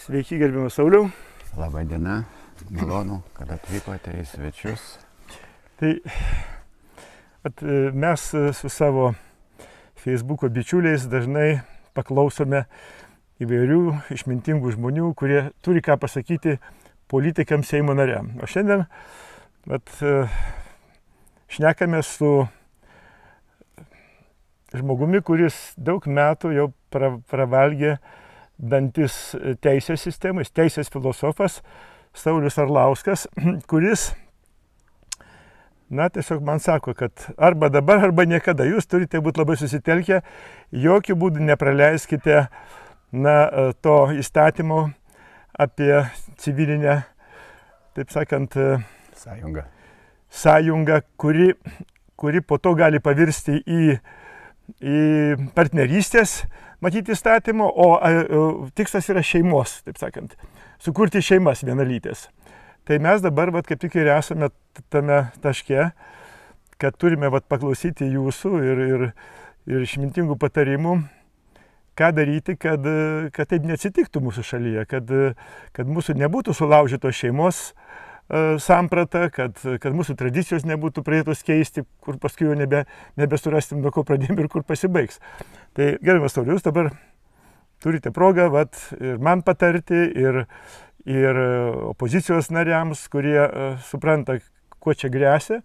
Sveiki, gerbiamas Sauliau. Labą dieną, malonu, kad atvykote į svečius. Tai mes su savo Facebook'o bičiuliais dažnai paklausome įvairių išmintingų žmonių, kurie turi ką pasakyti politikams, Seimo nariam. O šiandien šnekame su žmogumi, kuris daug metų jau pravalgė dantis teisės sistemais, teisės filosofas Saulius Arlauskas, kuris, tiesiog man sako, kad arba dabar, arba niekada jūs turite būti labai susitelkę, jokių būdų nepraleiskite to įstatymo apie civilinę, taip sakant, sąjungą, kuri po to gali pavirsti į partnerystės, matyti įstatymą, o tikslas yra šeimos, taip sakant, sukurti šeimas vienalytės. Tai mes dabar kaip tik ir esame tame taške, kad turime paklausyti jūsų ir išmintingų patarimų, ką daryti, kad taip neatsitiktų mūsų šalyje, kad mūsų nebūtų sulaužytos šeimos samprata, kad mūsų tradicijos nebūtų pradėtos keisti, kur paskui jau nebesurastim, nuo ko pradėjom ir kur pasibaigs. Tai gerbiamas Saulius, dabar turite progą ir man patarti, ir opozicijos nariams, kurie supranta, kuo čia gresia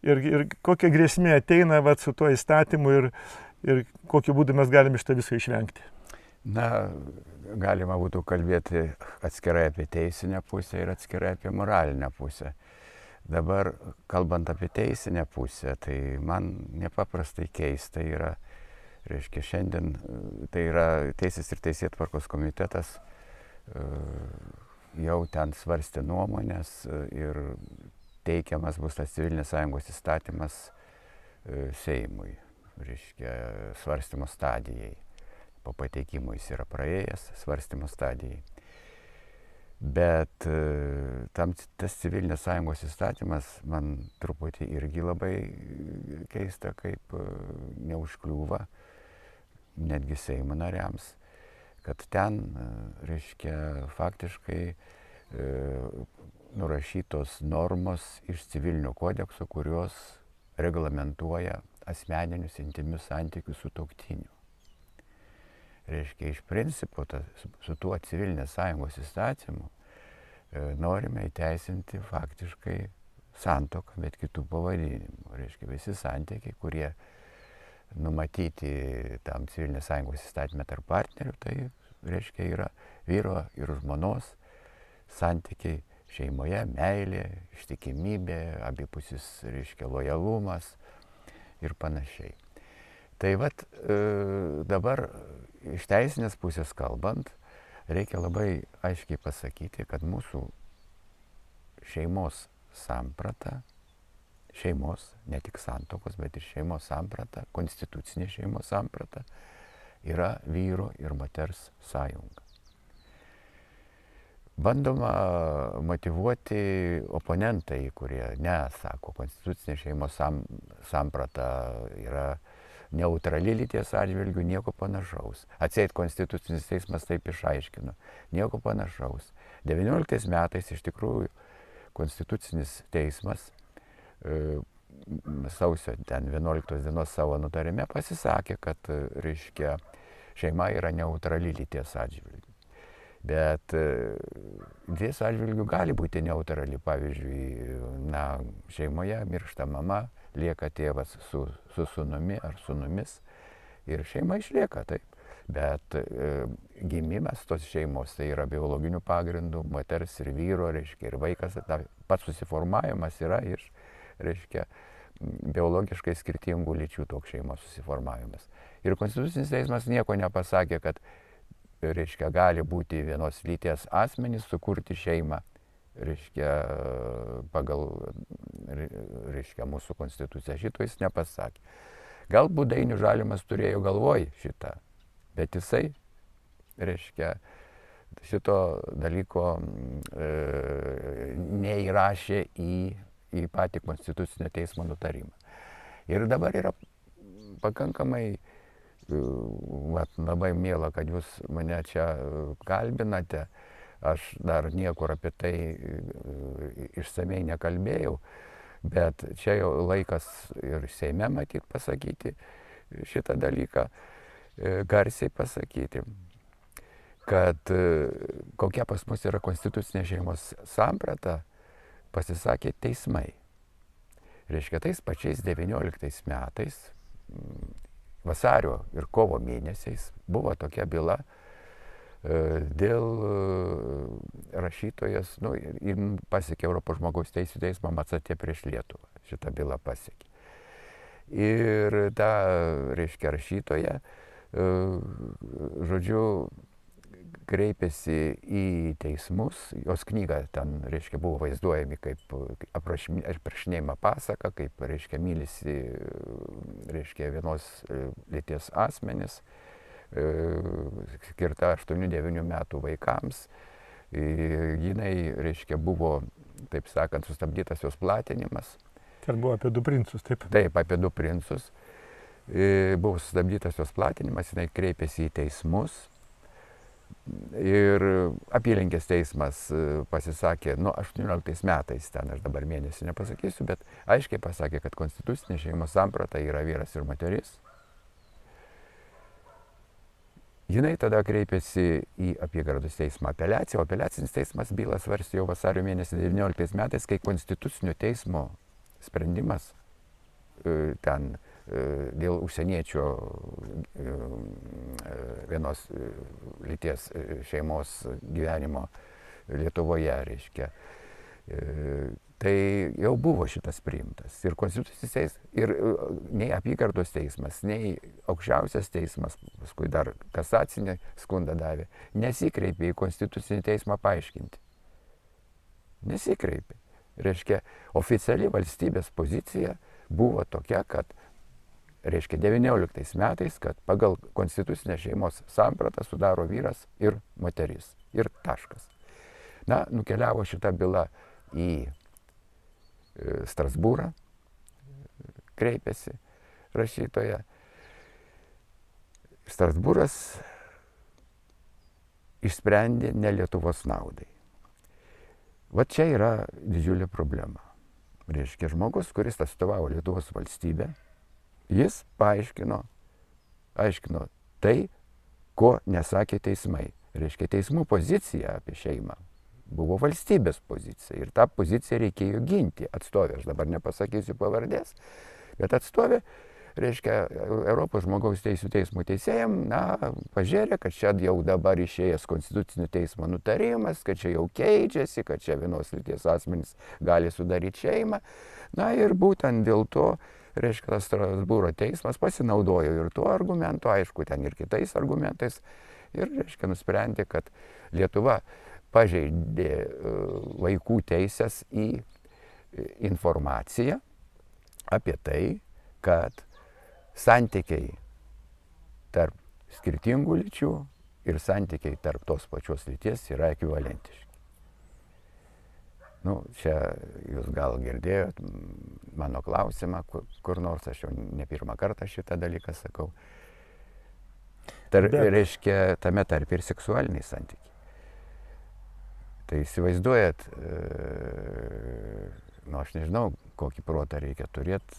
ir kokia grėsmė ateina su tuo įstatymu ir kokiu būdu mes galime iš to viso išvengti. Galima būtų kalbėti atskirai apie teisinę pusę ir atskirai apie moralinę pusę. Dabar, kalbant apie teisinę pusę, tai man nepaprastai keista yra, šiandien tai yra Teisės ir teisėtvarkos komitetas jau ten svarstė nuomonės ir teikiamas bus tas civilinės sąjungos įstatymas Seimui, svarstymo stadijai. Po pateikimo jis yra praėjęs svarstymo stadijai. Bet tas civilinės sąjungos įstatymas man truputį irgi labai keista, kaip neužkliūva netgi Seimo nariams, kad ten, faktiškai nurašytos normos iš civilinio kodekso, kurios reglamentuoja asmeninius intymius santykius su tuoktiniu. Iš principo, su tuo civilinės sąjungos įstatymu norime įteisinti faktiškai santuoką, bet kitų pavadinimų. Visi santykiai, kurie numatyti tam civilinės sąjungos įstatymę tarp partnerių, tai yra vyro ir žmonos santykiai šeimoje, meilė, ištikimybė, abipusis, lojalumas ir panašiai. Tai dabar iš teisinės pusės kalbant, reikia labai aiškiai pasakyti, kad mūsų šeimos samprata, ne tik santuokos, bet ir šeimos samprata, konstitucinė šeimos samprata, yra vyro ir moters sąjunga. Bandoma motyvuoti oponentai, kurie sako, konstitucinė šeimos samprata yra neutrali lyties atžvilgių, nieko panašaus. Atseit Konstitucinis teismas taip išaiškino. Nieko panašaus. 19 metais iš tikrųjų Konstitucinis teismas sausio 11 dienos savo nutarime pasisakė, kad šeima yra neutrali lyties atžvilgių. Bet lyties atžvilgių gali būti neutrali. Pavyzdžiui, šeimoje miršta mama, lieka tėvas su sūnumi ar sūnumis ir šeima išlieka, taip. Bet gimimas tos šeimos tai yra biologinių pagrindų, moters ir vyro, ir vaikas, pats susiformavimas yra iš, biologiškai skirtingų lyčių toks šeimos susiformavimas. Ir Konstitucinis teismas nieko nepasakė, kad gali būti vienos lyties asmenys sukurti šeimą, pagal mūsų konstituciją. Šito jis nepasakė. Galbūt Dainius Žalimas turėjo galvoj šitą, bet jisai, šito dalyko neįrašė į patį konstitucinio teismo nutarimą. Ir dabar yra pakankamai labai miela, kad jūs mane čia kalbinate, aš dar niekur apie tai išsamei nekalbėjau, bet čia jau laikas ir Seime matyt pasakyti šitą dalyką, garsiai pasakyti, kad kokia pas mus yra konstitucinė šeimos samprata, pasisakė teismai. Reiškia, tais pačiais 19 metais, vasario ir kovo mėnesiais, buvo tokia byla dėl rašytojas, pasiekė Europos žmogaus teisų teismo Macatė prieš Lietuvą. Šitą bylą pasiekė. Ir ta, reiškia, rašytoja, žodžiu, kreipėsi į teismus, jos knyga ten, reiškia, buvo vaizduojami kaip aprašinėjama pasaka, kaip, reiškia, mylisi, reiškia, vienos lyties asmenis, skirta 8-9 metų vaikams. Jinai, reiškia, buvo, taip sakant, sustabdytas jos platinimas. Ten buvo apie 2 princus, taip? Taip, apie 2 princus. Buvo sustabdytas jos platinimas, jinai kreipėsi į teismus. Ir apylinkės teismas pasisakė, 18 metais, ten aš dabar mėnesį nepasakysiu, bet aiškiai pasakė, kad konstitucinė šeimos samprata yra vyras ir moteris. Jinai tada kreipėsi į apygardos teismą apeliaciją, o apeliacinis teismas bylą svarstė jau vasario mėnesį 19 metais, kai konstitucinio teismo sprendimas ten dėl užsieniečio vienos lyties šeimos gyvenimo Lietuvoje, reiškia. Tai jau buvo šitas priimtas. Ir konstitucinis teismas, ir nei apygardos teismas, nei aukščiausias teismas, paskui dar kasacinį skundą davė, nesikreipė į konstitucinį teismą paaiškinti. Nesikreipė. Reiškia, oficiali valstybės pozicija buvo tokia, kad, reiškia, 19 metais, kad pagal konstitucinę šeimos sampratą sudaro vyras ir moteris. Ir taškas. Nukeliavo šitą bylą į Strasbūrą, kreipėsi rašytoja. Strasbūras išsprendė ne Lietuvos naudai. Va čia yra didžiulė problema. Reiškia, žmogus, kuris atstovavo Lietuvos valstybę, jis paaiškino tai, ko nesakė teismai. Reiškia, teismų pozicija apie šeimą buvo valstybės pozicija ir tą poziciją reikėjo ginti. Atstovė, aš dabar nepasakysiu pavardės, bet atstovė, reiškia, Europos žmogaus teisų teismo teisėjam, pažiūrė, kad čia jau dabar išėjęs konstitucinio teismo nutarimas, kad čia jau keičiasi, kad čia vienos lyties asmenys gali sudaryti šeimą. Ir būtent dėl to, reiškia, tas Strasbūro teismas pasinaudojo ir tuo argumentu, aišku, ten ir kitais argumentais, ir, reiškia, nusprendė, kad Lietuva pažeidė vaikų teisės į informaciją apie tai, kad santykiai tarp skirtingų lyčių ir santykiai tarp tos pačios lyties yra ekvivalentiški. Čia jūs gal girdėjot mano klausimą, kur nors, aš jau ne pirmą kartą šitą dalyką sakau. Reiškia, tame tarp ir seksualiniai santykiai. Tai įsivaizduojat, aš nežinau, kokį protą reikia turėti,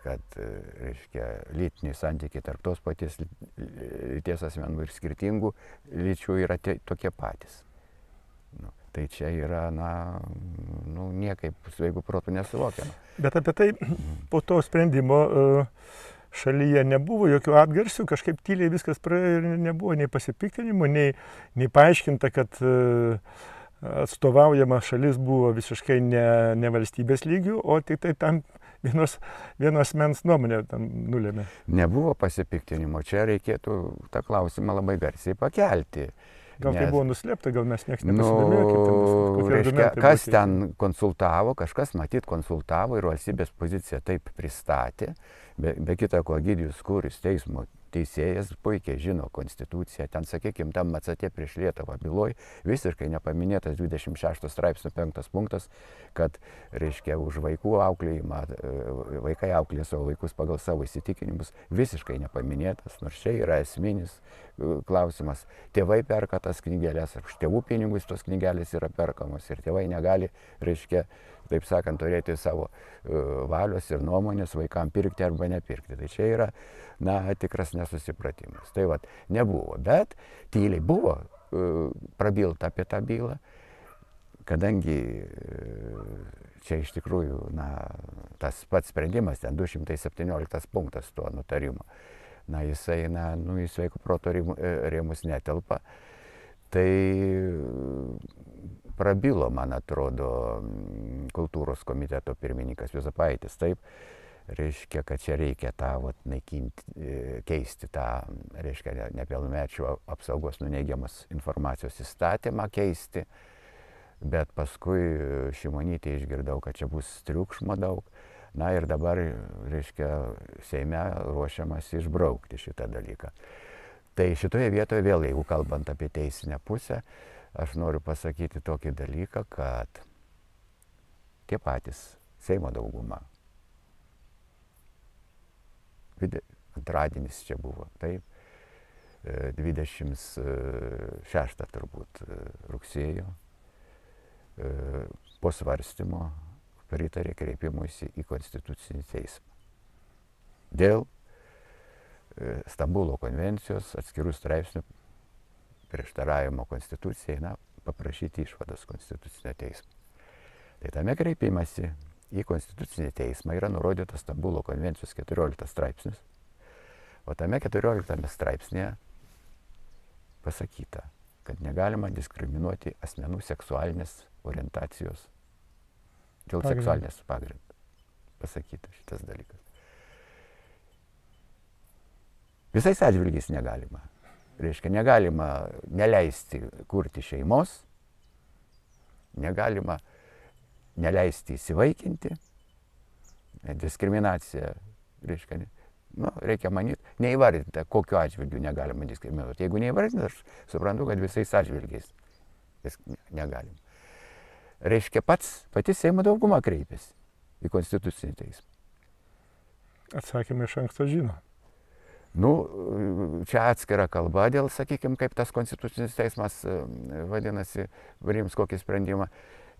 kad, reiškia, lytiniai santykiai tarp tos paties lyties asmenų ir skirtingų lyčių yra tokie patys. Tai čia yra, niekaip sveiku protu nesuvokiama. Bet apie tai po to sprendimo šalyje nebuvo jokių atgarsių, kažkaip tyliai viskas praėjo ir nebuvo nei pasipiktinimo, nei paaiškinta, kad atstovaujama šalis buvo visiškai ne valstybės lygių, o tik tai tam vienos mens nuomonė tam nulėmė. Nebuvo pasipiktinimo, čia reikėtų tą klausimą labai garsiai pakelti. Gal tai buvo nuslėpta, gal mes nieks nepasidomėjo, kas ten konsultavo, kažkas matyt konsultavo ir valstybės poziciją taip pristatė. Be kita ko, Egidijus Kūris teismo teisėjas puikiai žino konstituciją, ten, sakykime, tam atsatė prieš Lietuvą byloj, visiškai nepaminėtas 26 straipsnio 5 punktas, kad, reiškia, už vaikų auklėjimą, vaikai auklė savo vaikus pagal savo įsitikinimus, visiškai nepaminėtas, nors čia yra esminis klausimas. Tėvai perka tas knygelės, už tėvų pinigus tos knygelės yra perkamos ir tėvai negali, reiškia, taip sakant, turėti savo valios ir nuomonės vaikam pirkti arba nepirkti. Tai čia yra, tikras nesusipratimas. Tai vat, nebuvo, bet tyliai buvo prabilta apie tą bylą, kadangi čia iš tikrųjų, tas pats sprendimas, ten 217 punktas to nutarimo, jisai, į sveiko proto rėmus netelpa. Tai prabilo, man atrodo, kultūros komiteto pirmininkas Juozapaitis, taip, reiškia, kad čia reikia tą keisti tą, reiškia, nepilnamečių apsaugos nuo neigiamos informacijos įstatymą keisti, bet paskui Šimonytė išgirdau, kad čia bus triukšmo daug, ir dabar, reiškia, Seime ruošiamas išbraukti šitą dalyką. Tai šitoje vietoje vėl, jeigu kalbant apie teisinę pusę, aš noriu pasakyti tokį dalyką, kad tie patys Seimo dauguma, antradienis čia buvo, taip, 26 turbūt rugsėjo, po svarstymo pritarė kreipimuisi į Konstitucinį teismą. Dėl Stambulo konvencijos atskirų straipsnių prieštaravimo Konstitucijai, paprašyti išvados Konstitucinio teismo. Tai tame kreipimasi į Konstitucinį teismą yra nurodytas Stambulo konvencijos 14 straipsnis, o tame 14 straipsnėje pasakyta, kad negalima diskriminuoti asmenų seksualinės orientacijos dėl seksualinės pagrindo. Pasakyta šitas dalykas. Visais atžvilgiais negalima. Reiškia, negalima neleisti kurti šeimos, negalima neleisti įsivaikinti, diskriminacija, reiškia, reikia manyti, neįvardinti, kokiu atžvilgiu negalima diskriminuoti. Jeigu neįvardinti, aš suprantu, kad visais atžvilgiais negalima. Reiškia, pati Seimo dauguma kreipėsi į Konstitucinį teismą. Atsakymą iš anksto žino. Čia atskira kalba dėl, sakykime, kaip tas Konstitucinis teismas vadinasi, priims kokį sprendimą,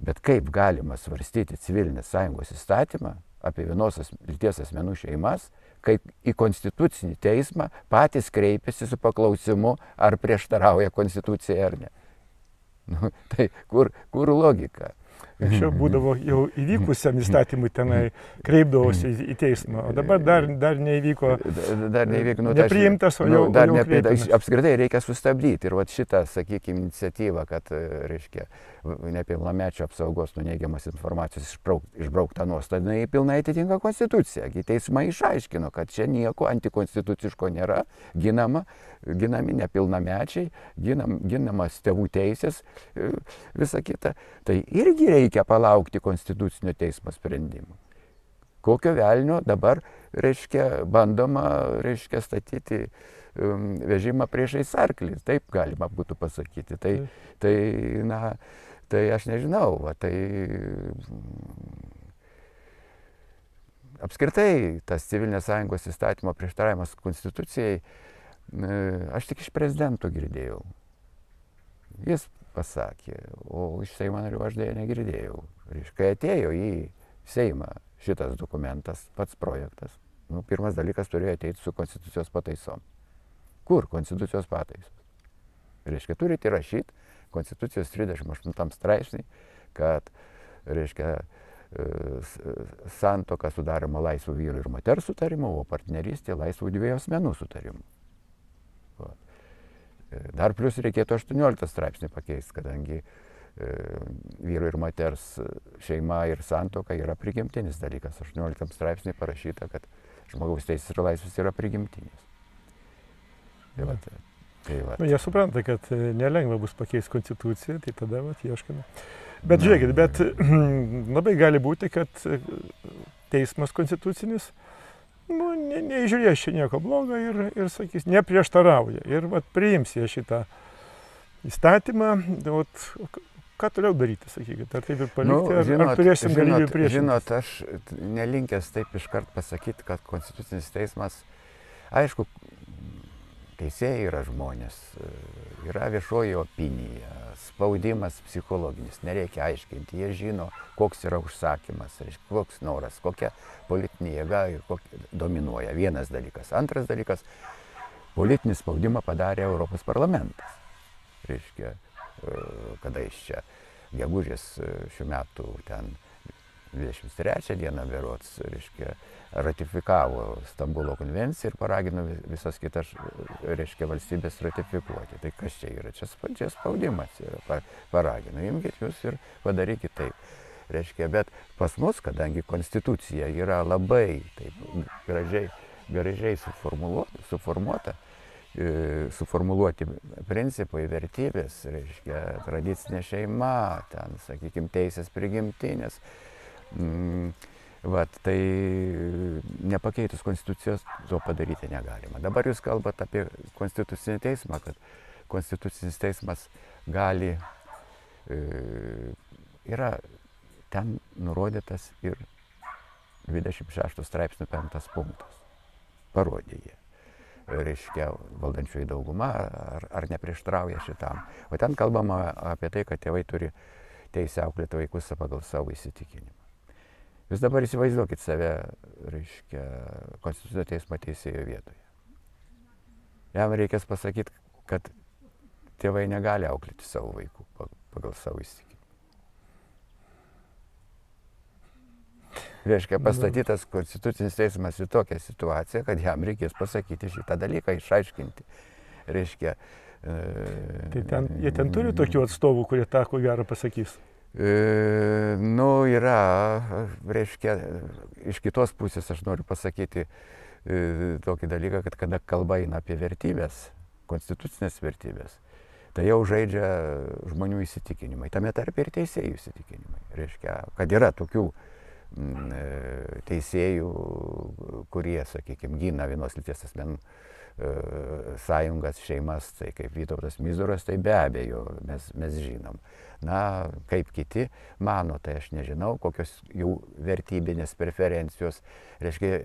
bet kaip galima svarstyti civilinės sąjungos įstatymą apie vienos lyties asmenų šeimas, kaip į Konstitucinį teismą patys kreipiasi su paklausimu, ar prieštarauja Konstitucijai ar ne. Tai kur logika? Anksčiau būdavo jau įvykusiam įstatymui tenai kreipdavosi į teismą, o dabar dar neįvyko, nepriimtas, o jau kreipiamas. Apskritai reikia sustabdyti ir šitą, sakykime, iniciatyvą, kad, reiškia, nepilnamečio apsaugos nuo neigiamos informacijos išbraukta nuostata, jinai pilnai atitinka Konstituciją. Teismai išaiškino, kad čia nieko antikonstituciško nėra, ginami nepilnamečiai, ginamas tėvų teisės, visa kita. Tai irgi reikia palaukti Konstitucinio teismo sprendimų. Kokio velnio dabar, reiškia, bandoma, reiškia, statyti vežimą priešais arklį, taip galima būtų pasakyti. Tai aš nežinau, apskritai tas civilinės sąjungos įstatymo prieštaravimas Konstitucijai, aš tik iš prezidento girdėjau. Jis pasakė, o iš Seimo narių aš dėja negirdėjau. Kai atėjo į Seimą šitas dokumentas, pats projektas, pirmas dalykas turėjo ateiti su Konstitucijos pataisom. Kur Konstitucijos pataisos? Reiškia, turite įrašyti Konstitucijos 38 straipsnį, kad, reiškia, santuoka sudaroma laisvų vyrų ir moters sutarimu, o partnerystė laisvų dviejų asmenų sutarimu. Dar plus reikėtų 18 straipsnį pakeisti, kadangi vyru ir moters šeima ir santuoka yra prigimtinis dalykas. 18 straipsnį parašyta, kad žmogaus teisės ir laisvės yra prigimtinės. Jie supranta, kad nelengva bus pakeisti Konstituciją, tai tada ieškame. Bet žiūrėkit, labai gali būti, kad teismas konstitucinis nu, neįžiūrės čia nieko blogo ir sakys, neprieštarauja. Ir vat, priims jie šitą įstatymą. Vat, ką toliau daryti, sakykit, ar taip ir palikti, ar turėsim galimybę priešintis? Žinot, aš nelinkęs taip iškart pasakyti, kad Konstitucinis teismas, aišku, teisėjai yra žmonės, yra viešoji opinija, spaudimas psichologinis, nereikia aiškinti, jie žino, koks yra užsakymas, koks noras, kokia politinė jėga ir dominuoja. Vienas dalykas. Antras dalykas, politinį spaudimą padarė Europos parlamentas. Reiškia, kada iš čia gegužės šių metų ten 23 dieną berods, reiškia, ratifikavo Stambulo konvenciją ir paragino visas kitas, reiškia, valstybės ratifikuoti. Tai kas čia yra? Čia spaudimas yra, paragino. Imkit jūs ir padarykit taip. Reiškia, bet pas mus, kadangi konstitucija yra labai taip gražiai suformuluoti principai, vertybės, reiškia, tradicinė šeima, ten, sakykime, teisės prigimtinės. Vat, tai nepakeitus konstitucijos to padaryti negalima. Dabar jūs kalbate apie konstitucinį teismą, kad konstitucinis teismas gali, yra ten nurodytas ir 26 straipsnių 5 punktas. Parodė jie. Reiškia, valdančioji dauguma ar neprieštrauja šitam. O ten kalbama apie tai, kad tėvai turi teisę auklėti vaikus pagal savo įsitikinimą. Jūs dabar įsivaizduokit save, reiškia, Konstitucinio teismo teisėjo vietoje. Jam reikės pasakyti, kad tėvai negali auklėti savo vaikų pagal savo įsitikinimą. Reiškia, pastatytas Konstitucinis teismas į tokią situaciją, kad jam reikės pasakyti šitą dalyką, išaiškinti. Reiškia, tai jie ten turi tokių atstovų, kurie tą ko gero pasakys? Nu, yra, reiškia, iš kitos pusės aš noriu pasakyti tokį dalyką, kad kada kalba eina apie vertybės, konstitucinės vertybės, tai jau žaidžia žmonių įsitikinimai, tame tarp ir teisėjų įsitikinimai. Reiškia, kad yra tokių teisėjų, kurie, sakykime, gina vienos lyties asmenų sąjungas, šeimas, tai kaip Vytautas Mizuras, tai be abejo mes žinom. Na, kaip kiti mano, tai aš nežinau, kokios jų vertybinės preferencijos. Reiškia,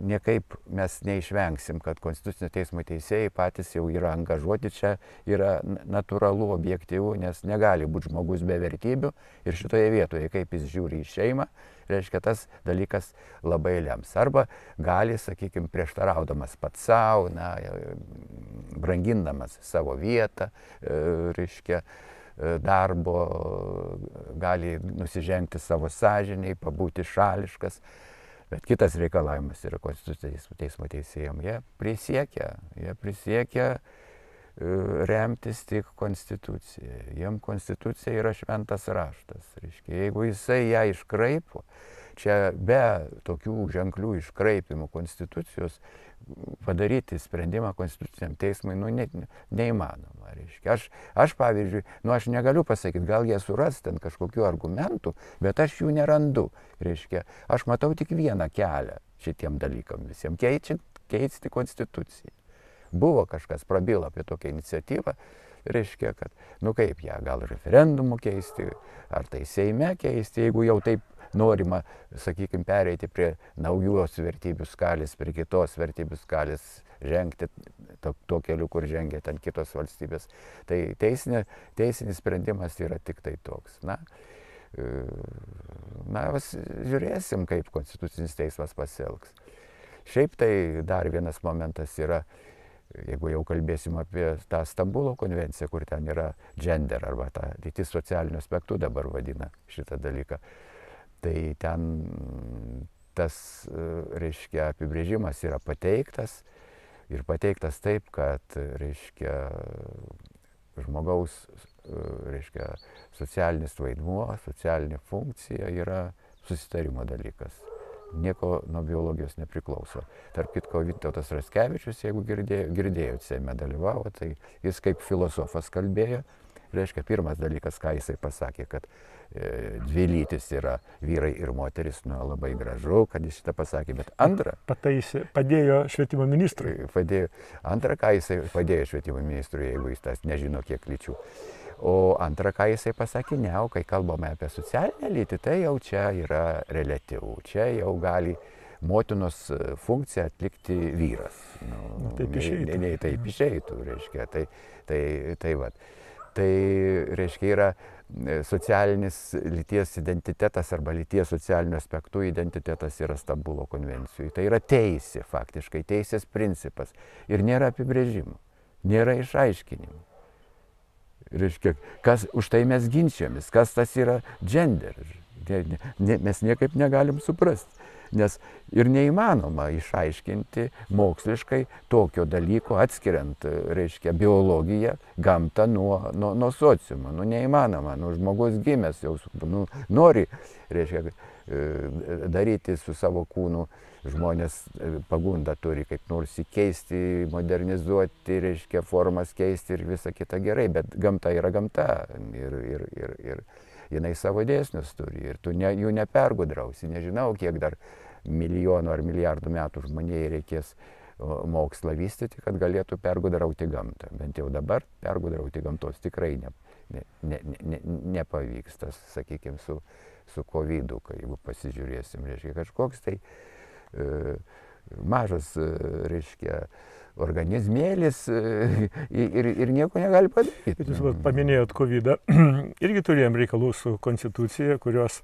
niekaip mes neišvengsim, kad Konstitucinio teismo teisėjai patys jau yra angažuoti, čia yra natūralu, objektyvu, nes negali būti žmogus be vertybių ir šitoje vietoje, kaip jis žiūri į šeimą, reiškia, tas dalykas labai lems. Arba gali, sakykime, prieštaraudamas pats savo, brangindamas savo vietą, reiškia, darbo, gali nusižengti savo sąžiniai, pabūti šališkas. Bet kitas reikalavimas yra Konstitucinio teismo teisėjams. Jie prisiekia remtis tik Konstituciją. Jiem Konstitucija yra šventas raštas. Reiškia, jeigu jisai ją iškraipo, čia be tokių ženklių iškraipimų Konstitucijos padaryti sprendimą Konstituciniam teismui neįmanoma. Reiškia, aš pavyzdžiui, aš negaliu pasakyti, gal jie suras ten kažkokių argumentų, bet aš jų nerandu. Reiškia, aš matau tik vieną kelią šitiem dalykam visiems - keisti Konstituciją. Buvo kažkas prabilo apie tokią iniciatyvą, reiškia, kad, kaip ją, gal referendumu keisti, ar tai Seime keisti, jeigu jau taip norima, sakykime, pereiti prie naujos vertybių skalės, prie kitos vertybių skalės, žengti tuo keliu, kur žengia ten kitos valstybės. Tai teisinis sprendimas yra tik tai toks. Žiūrėsim, kaip Konstitucinis teismas pasielgs. Šiaip tai dar vienas momentas yra, jeigu jau kalbėsim apie tą Stambulo konvenciją, kur ten yra gender arba tą lytis socialinių aspektų dabar vadina šitą dalyką, tai ten tas, reiškia, apibrėžimas yra pateiktas ir pateiktas taip, kad, reiškia, žmogaus, reiškia, socialinis vaidmuo, socialinė funkcija yra susitarimo dalykas. Nieko nuo biologijos nepriklauso. Tarp kitko, Vytautas Raskevičius, jeigu girdėjot, Seime dalyvavo, tai jis kaip filosofas kalbėjo Reiškia, pirmas dalykas, ką jisai pasakė, kad dvi lytis yra vyrai ir moteris, nu labai gražu, kad jis šitą pasakė, bet antra. Pataisė, padėjo švietimo ministrui. Antra, ką jisai padėjo švietimo ministrui, jeigu jis tas nežino, kiek lyčių. O antra, ką jisai pasakė, ne, o kai kalbame apie socialinę lytį, tai jau čia yra reliatyvų, čia jau gali motinos funkciją atlikti vyras. Nu, taip išeitų. Taip išeitų, reiškia. Tai va. Tai reiškia yra socialinis lyties identitetas arba lyties socialinių aspektų identitetas yra Stambulo konvencijų. Tai yra teisė faktiškai, teisės principas. Ir nėra apibrėžimų, nėra išaiškinimų. Reiškia, už tai mes ginčiamės, kas tas yra gender. Mes niekaip negalim suprasti. Nes ir neįmanoma išaiškinti moksliškai tokio dalyko, atskiriant, reiškia, biologiją, gamtą nuo sociumo. Nu, neįmanoma. Nu, žmogus gimęs jau nori, reiškia, daryti su savo kūnu. Žmonės pagundą turi kaip nors įkeisti, modernizuoti, reiškia, formas keisti ir visa kita gerai. Bet gamta yra gamta. Ir jinai savo dėsnius turi ir tu jų nepergudrausi. Nežinau, kiek dar milijonų ar milijardų metų žmonijai reikės mokslą vystyti, kad galėtų pergudrauti gamtą. Bent jau dabar pergudrauti gamtos tikrai nepavyks. Tas, sakykime, su COVID-u, jeigu pasižiūrėsim, reiškia, kažkoks tai mažas, reiškia, organizmėlis ir nieko negali padaryti. Jūs paminėjot COVID-ą. Irgi turėjom reikalų su konstitucija, kurios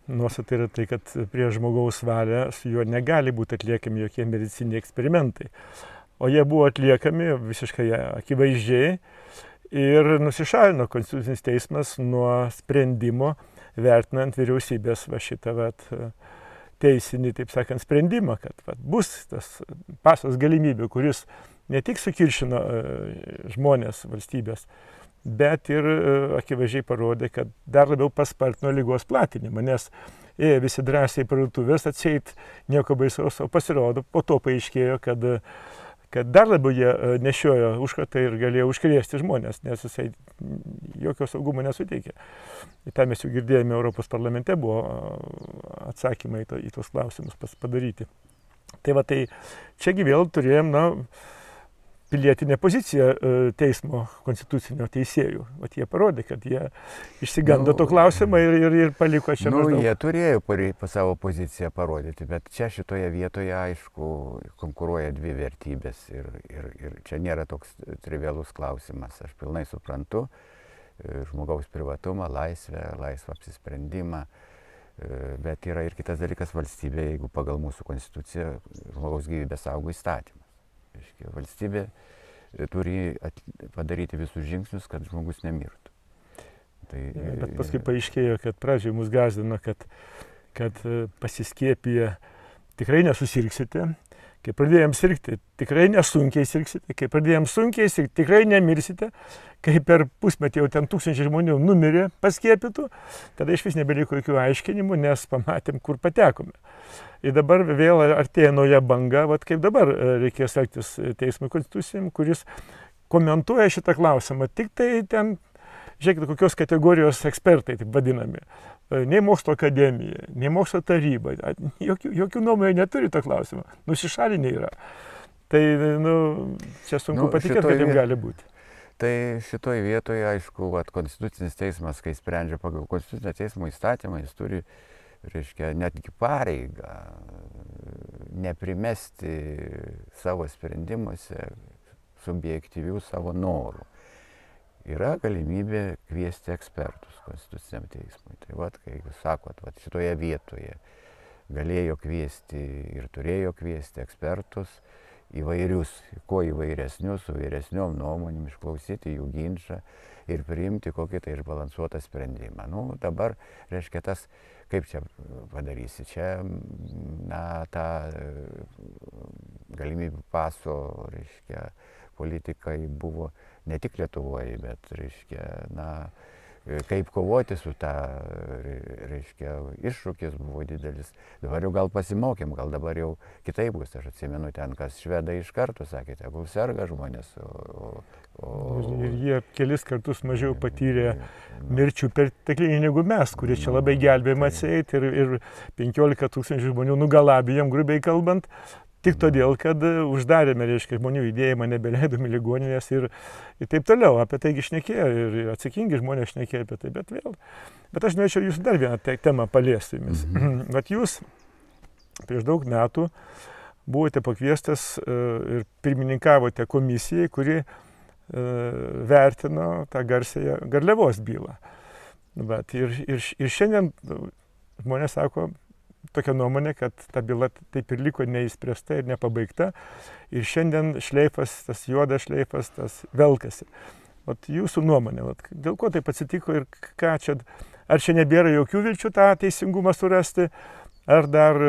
nuostata yra tai, kad prie žmogaus valią su juo negali būti atliekami jokie mediciniai eksperimentai. O jie buvo atliekami visiškai akivaizdžiai ir nusišalino Konstitucinis teismas nuo sprendimo, vertinant vyriausybės šitą teisinį, taip sakant, sprendimą, kad bus tas pasas galimybių, kuris ne tik sukiršino žmonės, valstybės, bet ir akivaizdžiai parodė, kad dar labiau paspartino ligos platinimą, nes visi drąsiai parduotuvės atseit nieko baisaus, o pasirodo, po to paaiškėjo, kad dar labiau jie nešiojo užkratą ir galėjo užkrėsti žmonės, nes jisai jokio saugumo nesuteikė. Į tą mes jau girdėjome, Europos parlamente buvo atsakymai į tos klausimus padaryti. Tai va, tai čiagi vėl turėjom, pilietinę poziciją teismo konstitucinio teisėjų. Vat jie parodė, kad jie išsigando to klausimą ir paliko čia maždaug. Jie turėjo savo poziciją parodyti, bet čia šitoje vietoje, aišku, konkuruoja dvi vertybės ir čia nėra toks trivialus klausimas. Aš pilnai suprantu žmogaus privatumą, laisvą apsisprendimą, bet yra ir kitas dalykas valstybė, jeigu pagal mūsų konstituciją žmogaus gyvybę saugo įstatymas. Valstybė turi padaryti visus žingsnius, kad žmogus nemirtų. Bet paskui paaiškėjo, kad pradžioje mus gąsdino, kad pasiskiepiję tikrai nesusirgsite. Kai pradėjom sirgti, tikrai nesunkiai sirgsite. Kai pradėjom sunkiai sirgti, tikrai nemirsite. Kai per pusmetį jau ten 1000 žmonių numirė paskiepytų, tada iš vis nebeliko jokių aiškinimų, nes pamatėm, kur patekome. Ir dabar vėl artėja nauja banga, kaip dabar reikės elgtis teismo konstitucijom, kuris komentuoja šitą klausimą. Tik tai ten, žiūrėkite, kokios kategorijos ekspertai, taip vadinami. Nei mokslo akademija, nei mokslo taryba, jokių nuomonių neturi to klausimą. Nusišalinė yra. Tai, čia sunku patikėti, kad taip gali būti. Tai šitoje vietoje, aišku, Konstitucinis teismas, kai sprendžia pagal Konstitucinio teismo įstatymą, jis turi, reiškia, netgi pareigą neprimesti savo sprendimuose subjektyvių savo norų. Yra galimybė kviesti ekspertus Konstituciniam teismui. Tai kai jūs sakot, šitoje vietoje galėjo kviesti ir turėjo kviesti ekspertus įvairius, kuo įvairesnius, su vyresniom nuomonėm, išklausyti jų ginčą ir priimti kokį tai išbalansuotą sprendimą. Dabar, reiškia, tas, kaip čia padarysi, čia, ta galimybių paso, reiškia, politikai buvo ne tik Lietuvoje, bet, reiškia, kaip kovoti su tą, reiškia, iššūkis buvo didelis. Dabar jau gal pasimokėm, gal dabar jau kitaip bus. Aš atsimenu ten, kas švedai iš karto sakė, tegul serga žmonės. Ir jie kelis kartus mažiau patyrė mirčių perteklinį negu mes, kurie čia labai gelbėjom atseit ir 15 000 žmonių nugalabėjom, grubiai kalbant. Tik todėl, kad uždarėme, reiškia, žmonių judėjimą, nebeleidome ligoninės ir taip toliau. Apie taigi šnekėjo ir atsakingi žmonės šnekėjo apie tai, bet vėl. Bet aš norėčiau jūsų dar vieną temą paliesti jumis. Vat jūs prieš daug metų buvote pakviestas ir pirmininkavote komisijai, kuri vertino tą garsėją Garliavos bylą. Bet ir šiandien žmonės sako, tokia nuomonė, kad ta byla taip ir liko neįspręsta ir nepabaigta. Ir šiandien šleifas, tas juodas šleifas, tas velkasi. Vat jūsų nuomonė, vat, dėl ko taip atsitiko ir ką čia, ar čia nebėra jokių vilčių tą teisingumą surasti, ar dar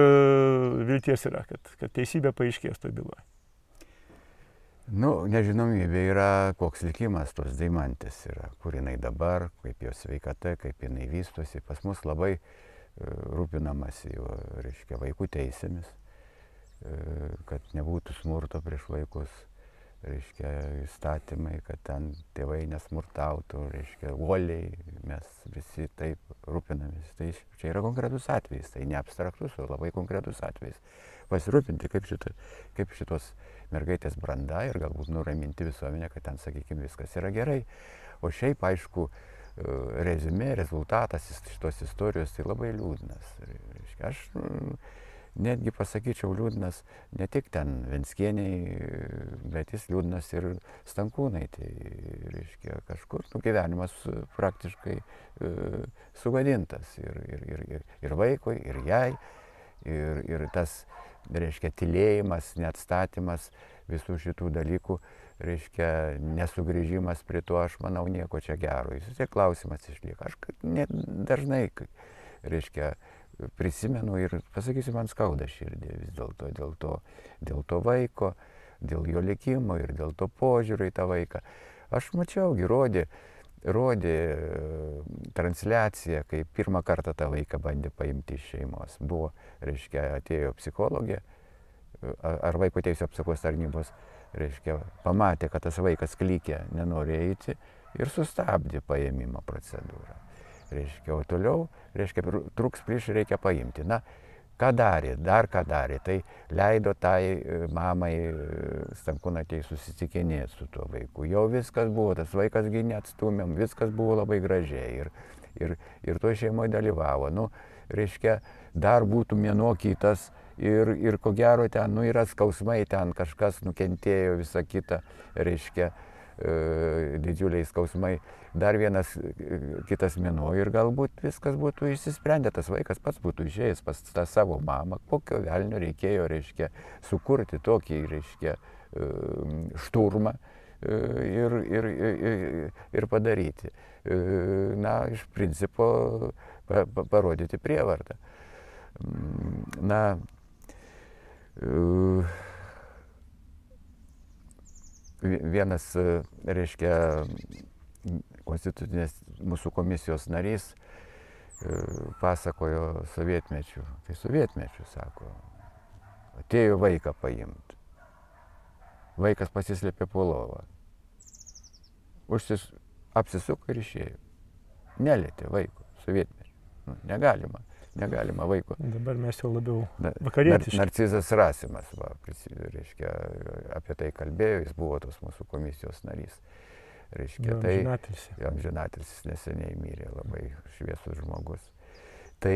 vilties yra, kad teisybė paaiškės toj byloje? Nu, nežinomybė yra, koks likimas tos Deimantės yra, kur jinai dabar, kaip jos sveikata, kaip jinai vystosi. Pas mus labai rūpinamasi jo, reiškia, vaikų teisėmis, kad nebūtų smurto prieš vaikus, reiškia, įstatymai, kad ten tėvai nesmurtautų, reiškia, uoliai, mes visi taip rūpinamės. Tai čia yra konkretus atvejis, tai ne abstraktus, o labai konkretus atvejis. Pasirūpinti, kaip šitos mergaitės branda ir galbūt nuraminti visuomenę, kad ten, sakykime, viskas yra gerai. O šiaip, aišku, rezumė, rezultatas šitos istorijos tai labai liūdnas. Aš netgi pasakyčiau liūdnas ne tik ten Venckieniai, bet jis liūdnas ir Stankūnai. Tai reiškia kažkur gyvenimas praktiškai sugadintas ir vaikui, ir jai, ir tas, reiškia, tylėjimas, neatstatymas visų šitų dalykų, reiškia, nesugrįžimas prie to, aš manau, nieko čia gero. Jis tiek klausimas išlieka. Aš dažnai, reiškia, prisimenu ir pasakysiu, man skauda širdį vis dėl to vaiko, dėl jo likimo ir dėl to požiūrio į tą vaiką. Aš mačiaugi, rodė transliaciją, kai pirmą kartą tą vaiką bandė paimti iš šeimos. Buvo, reiškia, atėjo psichologė ar vaiko teisų apsaugos tarnybos, reiškia, pamatė, kad tas vaikas klykia, nenori eiti ir sustabdė paėmimo procedūrą. Reiškia, o toliau, reiškia, truks prieš reikia paimti. Na, ką darė, dar ką darė, tai leido tai mamai Stankūnaitei susitikinėti su tuo vaiku. Jau viskas buvo, tas vaikasgi neatstumėm, viskas buvo labai gražiai ir to šeimoje dalyvavo. Nu, reiškia, dar būtų mėnuo kitas ir ko gero ten, nu, yra skausmai, ten kažkas nukentėjo, visa kita, reiškia, didžiuliai skausmai, dar vienas kitas mėnuo ir galbūt viskas būtų išsisprendę, tas vaikas pats būtų išėjęs pas tą savo mamą, kokio velnio reikėjo, reiškia, sukurti tokį, reiškia, šturmą ir padaryti. Na, iš principo parodyti prievartą. Na, vienas, reiškia, konstitucinės mūsų komisijos narys pasakojo sovietmečių. Tai sovietmečių, sako, atėjo vaiką paimti. Vaikas pasislėpė po lovą. Apsisuko ir išėjo. Nelietė vaiko, sovietmečių. Nu, negalima vaiko. Dabar mes jau labiau vakarietiški. Narcizas Rasimas, va, reiškia, apie tai kalbėjo, jis buvo tos mūsų komisijos narys. Reiškia, amžinatilsis neseniai mirė, labai šviesus žmogus. Tai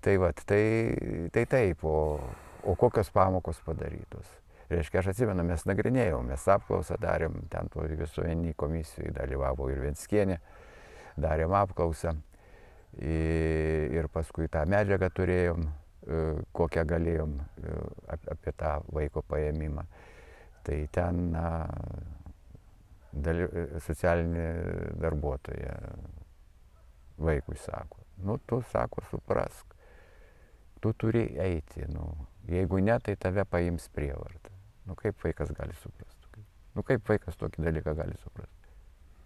taip, o kokios pamokos padarytos. Reiškia, aš atsimenu, mes nagrinėjom, mes apklausą darėm, ten to visuomeniniai komisijai dalyvavo ir Venckienė, darėm apklausą. Ir paskui tą medžiagą turėjom, kokią galėjom apie tą vaiko paėmimą. Tai ten socialinė darbuotoja vaikui sako, nu tu, sako, suprask, tu turi eiti, nu, jeigu ne, tai tave paims prievartą. Nu kaip vaikas gali suprasti? Nu kaip vaikas tokį dalyką gali suprasti?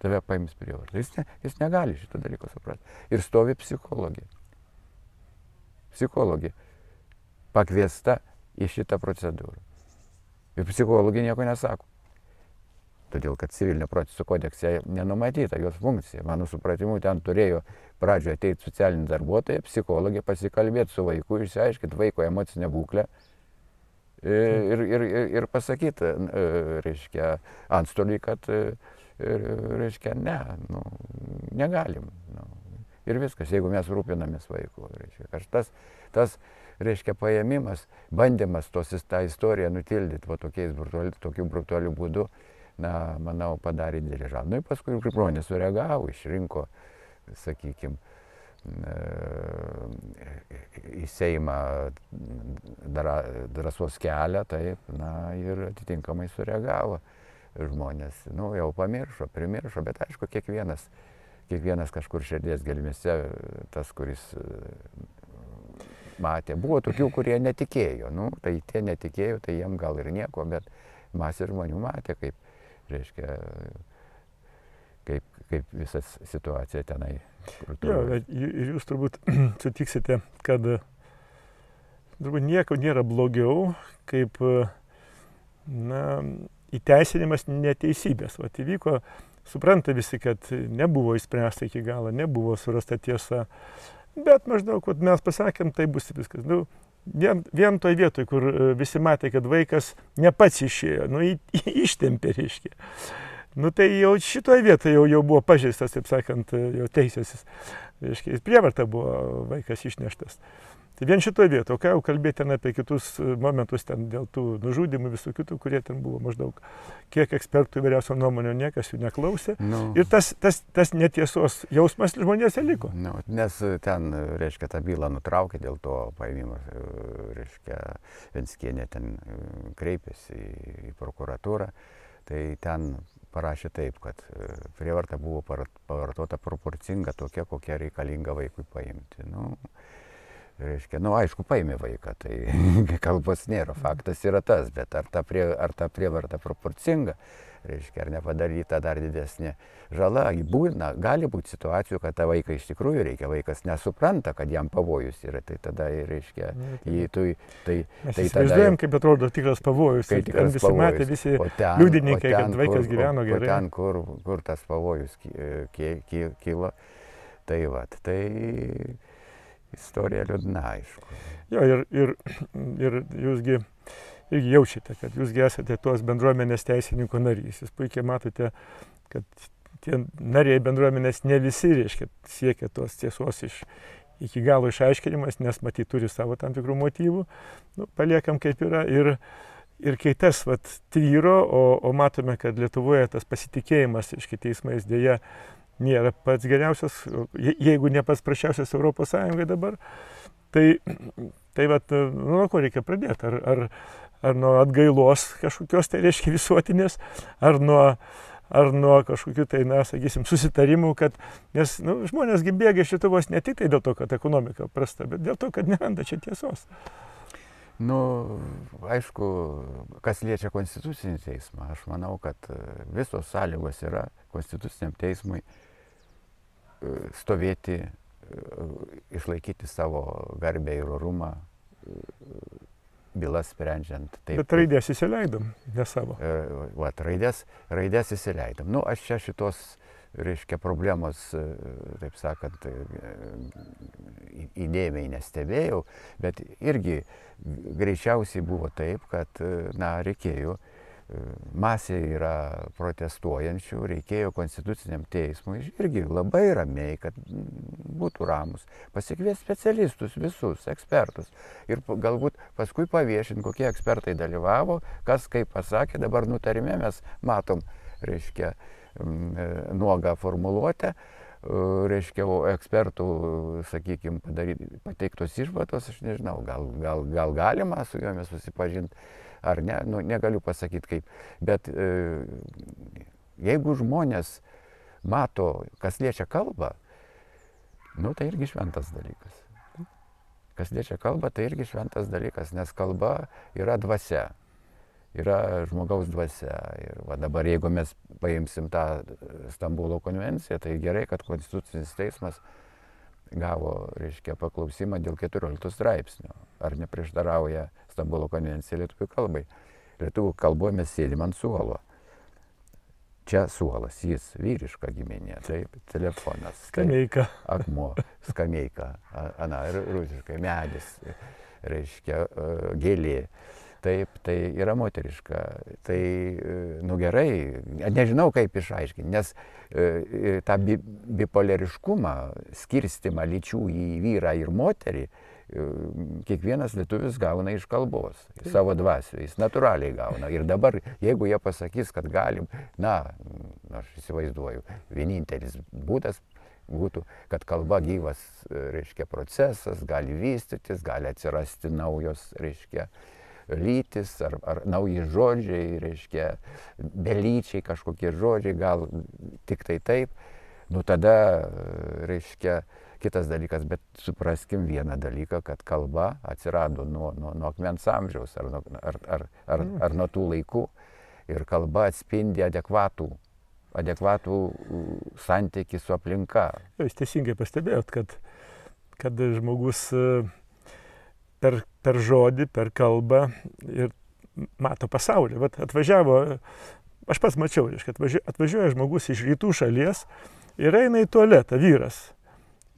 tave paims prievartą. Jis negali šito dalyko suprasti. Ir stovi psichologija. Psichologija pakviesta į šitą procedūrą. Ir psichologija nieko nesako. Todėl, kad civilinio proceso kodekse nenumatyta jos funkcija. Mano supratimu, ten turėjo pradžioje ateiti socialinį darbuotoją, psichologija, pasikalbėti su vaiku, išsiaiškinti vaiko emocinę būklę ir pasakyti, reiškia, antstoliui, kad, reiškia, ne, negalim. Ir viskas, jeigu mes rūpinamės vaiku. Reiškia, tas reiškia, paėmimas, bandymas tą istoriją nutildyti tokiu brutaliu būdu, na, manau, padarė didelį žalą. Nu, ir paskui žmonės sureagavo, išrinko, sakykime, į Seimą drąsos kelią, taip, na, ir atitinkamai sureagavo žmonės. Nu, jau primiršo, bet aišku, kiekvienas kažkur širdies gelmėse, tas, kuris matė. Buvo tokių, kurie netikėjo. Nu, tai tie netikėjo, tai jiem gal ir nieko, bet masė žmonių matė, kaip reiškia, kaip visas situacija tenai. Jo, ir jūs turbūt sutiksite, kad turbūt nieko nėra blogiau, kaip įteisinimas neteisybės. Vat įvyko, supranta visi, kad nebuvo įspręsta iki galo, nebuvo surasta tiesa, bet maždaug, mes pasakėm, tai bus viskas. Nu, vien toj vietoj, kur visi matė, kad vaikas ne pats išėjo, ištempė, reiškia. Nu tai jau šitoje vietoje jau buvo pažeistas, taip sakant, jo teisės, reiškia, prievarta buvo vaikas išneštas. Tai vien šitoje vietoje, ką jau kalbėti apie kitus momentus ten dėl tų nužudimų, visų kitų, kurie ten buvo maždaug, kiek ekspertų įvairiausio nuomonio, niekas jų neklausė. Ir tas netiesos jausmas žmonėse liko. Nes ten, reiškia, tą bylą nutraukė dėl to paėmimo, reiškia, Venckienė ten kreipėsi į prokuratūrą, tai ten parašė taip, kad prievarta buvo pavartota proporcinga tokia, kokia reikalinga vaikui paimti. Reiškia, aišku, paėmė vaiką, tai kalbos nėra, faktas yra tas, bet ar ta prievarta proporcinga, reiškia, ar nepadaryta dar didesnė žala, gali būti situacijų, kad tą vaiką iš tikrųjų reikia, vaikas nesupranta, kad jam pavojus yra, tai tada, reiškia, mes įsivaizduojam, kaip atrodo tikras pavojus, ten visi matė, visi liudininkai, kad vaikas gyveno gerai. O ten, kur tas pavojus kilo, tai istorija liūdna, aišku. Jo, ir jūsgi irgi jaučiate, kad jūsgi esate tos bendruomenės teisininko narys. Jūs puikiai matote, kad tie nariai bendruomenės ne visi, reiškia, siekia tos tiesos iki galo išaiškinimas, nes matyt turi savo tam tikrų motyvų. Paliekam kaip yra. Ir kai tas tvyro, o matome, kad Lietuvoje tas pasitikėjimas, reiškia, teismais dėja nėra pats geriausias, jeigu ne pats prasčiausias Europos Sąjungai dabar, tai nuo ko reikia pradėti? Ar nuo atgailos kažkokios, tai reiškia visuotinės, ar nuo kažkokių, tai, sakysim, susitarimų, nes žmonės bėga iš Lietuvos ne tik tai dėl to, kad ekonomika prasta, bet dėl to, kad neranda čia tiesos. Aišku, kas liečia konstitucinį teismą, aš manau, kad visos sąlygos yra konstituciniam teismui stovėti, išlaikyti savo garbę ir orumą, bylas sprendžiant. Bet raidės įsileidom, ne savo. Raidės įsileidom. Aš čia šitos, reiškia, problemos, taip sakant, įdėmiai nestebėjau, bet irgi greičiausiai buvo taip, kad, reikėjo, masė yra protestuojančių, reikėjo konstituciniam teismui irgi labai ramiai, kad būtų ramus, pasikviesti specialistus, visus ekspertus ir galbūt paskui paviešinti, kokie ekspertai dalyvavo, kas kaip pasakė. Dabar nutarime mes matom, reiškia, nuogą formuluotę, reiškia, ekspertų, sakykime, pateiktos išvados, aš nežinau, gal galima su jomis susipažinti ar ne, negaliu pasakyti kaip, bet jeigu žmonės mato, kas liečia kalbą, tai irgi šventas dalykas. Kas liečia kalbą, tai irgi šventas dalykas, nes kalba yra dvasia. yra žmogaus dvasia. Ir va dabar, jeigu mes paimsim tą Stambulo konvenciją, tai gerai, kad Konstitucinis teismas gavo, reiškia, paklausimą dėl 14 straipsnio. Ar neprieštarauja Stambulo konvencija lietuvių kalbai. Lietuvių kalboje mes sėdim ant suolo. Čia suolas, jis vyriška giminė, taip, telefonas. Skameika. Akmuo, skameika, ir rusiškai medis, reiškia, gėlė. Taip, tai yra moteriška. Tai, nu gerai, nežinau kaip išaiškinti, nes tą bipolariškumą, skirstimą lyčių į vyrą ir moterį, kiekvienas lietuvis gauna iš kalbos, savo dvasių, jis natūraliai gauna. Ir dabar, jeigu jie pasakys, kad galim, aš įsivaizduoju, vienintelis būdas būtų, kad kalba gyvas, reiškia, procesas, gali vystytis, gali atsirasti naujos, reiškia, lytis ar nauji žodžiai, reiškia, belyčiai kažkokie žodžiai, gal tik tai taip, nu tada, reiškia, kitas dalykas, bet supraskim vieną dalyką, kad kalba atsirado nuo akmens amžiaus ar nuo tų laikų ir kalba atspindi adekvatų santykį su aplinka. Jūs teisingai pastebėjot, kad žmogus per žodį, per kalbą ir mato pasaulį. Vat atvažiavo, aš pats mačiau, kad atvažiuoja žmogus iš rytų šalies ir eina į tualetą, vyras.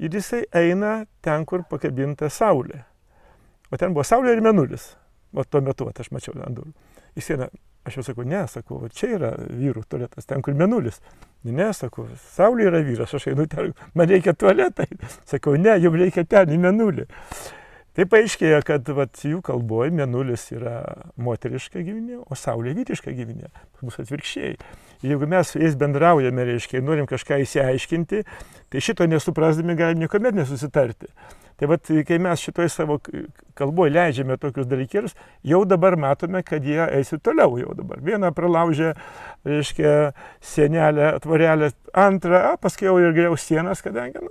Ir jisai eina ten, kur pakabinta saulė. O ten buvo saulė ir mėnulis. O tuo metu, aš mačiau ant durų. Jis eina, aš jau sakau, sakau, čia yra vyrų tualetas, ten, kur mėnulis. Ne, sakau, saulė yra vyras, aš einu ten, man reikia tualetą. Sakau, ne, jums reikia ten į mėnulį. Tai paaiškėjo, kad jų kalboje mėnulis yra moteriška giminė, o saulė vyriška giminė. Mūsų atvirkščiai. Jeigu mes su jais bendraujame, reiškia, norim kažką įsiaiškinti, tai šito nesuprasdami galim niekuomet nesusitarti. Tai kai mes šitoj savo kalboje leidžiame tokius dalykėlius, jau dabar matome, kad jie eisi toliau jau dabar. Vieną pralaužė, reiškia, sienelę, tvorelę, antrą, paskui jau ir griaus sienas, kadangi,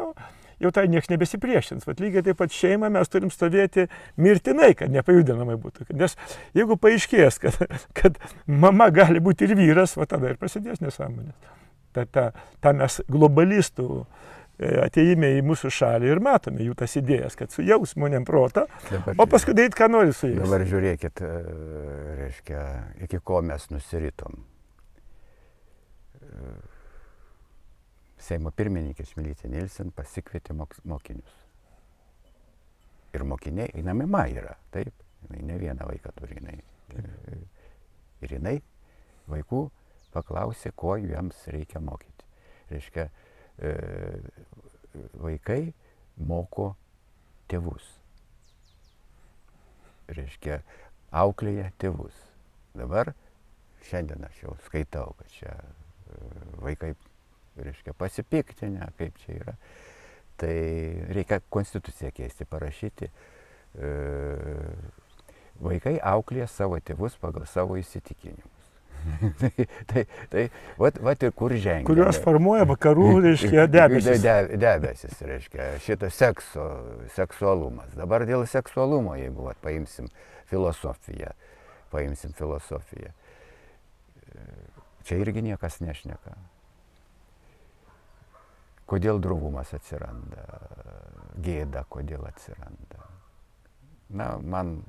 jau tai nieks nebesipriešins. Lygiai taip pat šeimą mes turim stovėti mirtinai, kad nepajudinamai būtų. Nes jeigu paaiškės, kad mama gali būti ir vyras, tada ir prasidės nesąmonės. Ta mes globalistų ateime į mūsų šalį ir matome jų tas idėjas, kad sujaus žmonėm protą, o paskui daryti, ką nori su jais. Dabar žiūrėkit, reiškia, iki ko mes nusiritom. Seimo pirmininkė Čmilytė Nilsen pasikvietė mokinius. Ir mokiniai, jinai mama yra, taip, jinai ne vieną vaiką turi, ir jinai vaikų paklausė, ko jiems reikia mokyti. Reiškia, vaikai moko tėvus. Reiškia, auklėja tėvus. Dabar, šiandien aš jau skaitau, kad čia vaikai, reiškia, pasipiktinę, kaip čia yra. Tai reikia konstituciją keisti, parašyti. Vaikai auklėja savo tėvus pagal savo įsitikinimus. tai vat ir kur žengia. Kuriuos formuoja vakarų, reiškia, debesis. Debesis, reiškia, šitas seksualumas. Dabar dėl seksualumo, jeigu paimsim filosofiją, čia irgi niekas nešneka. Kodėl drovumas atsiranda, gėda kodėl atsiranda. Man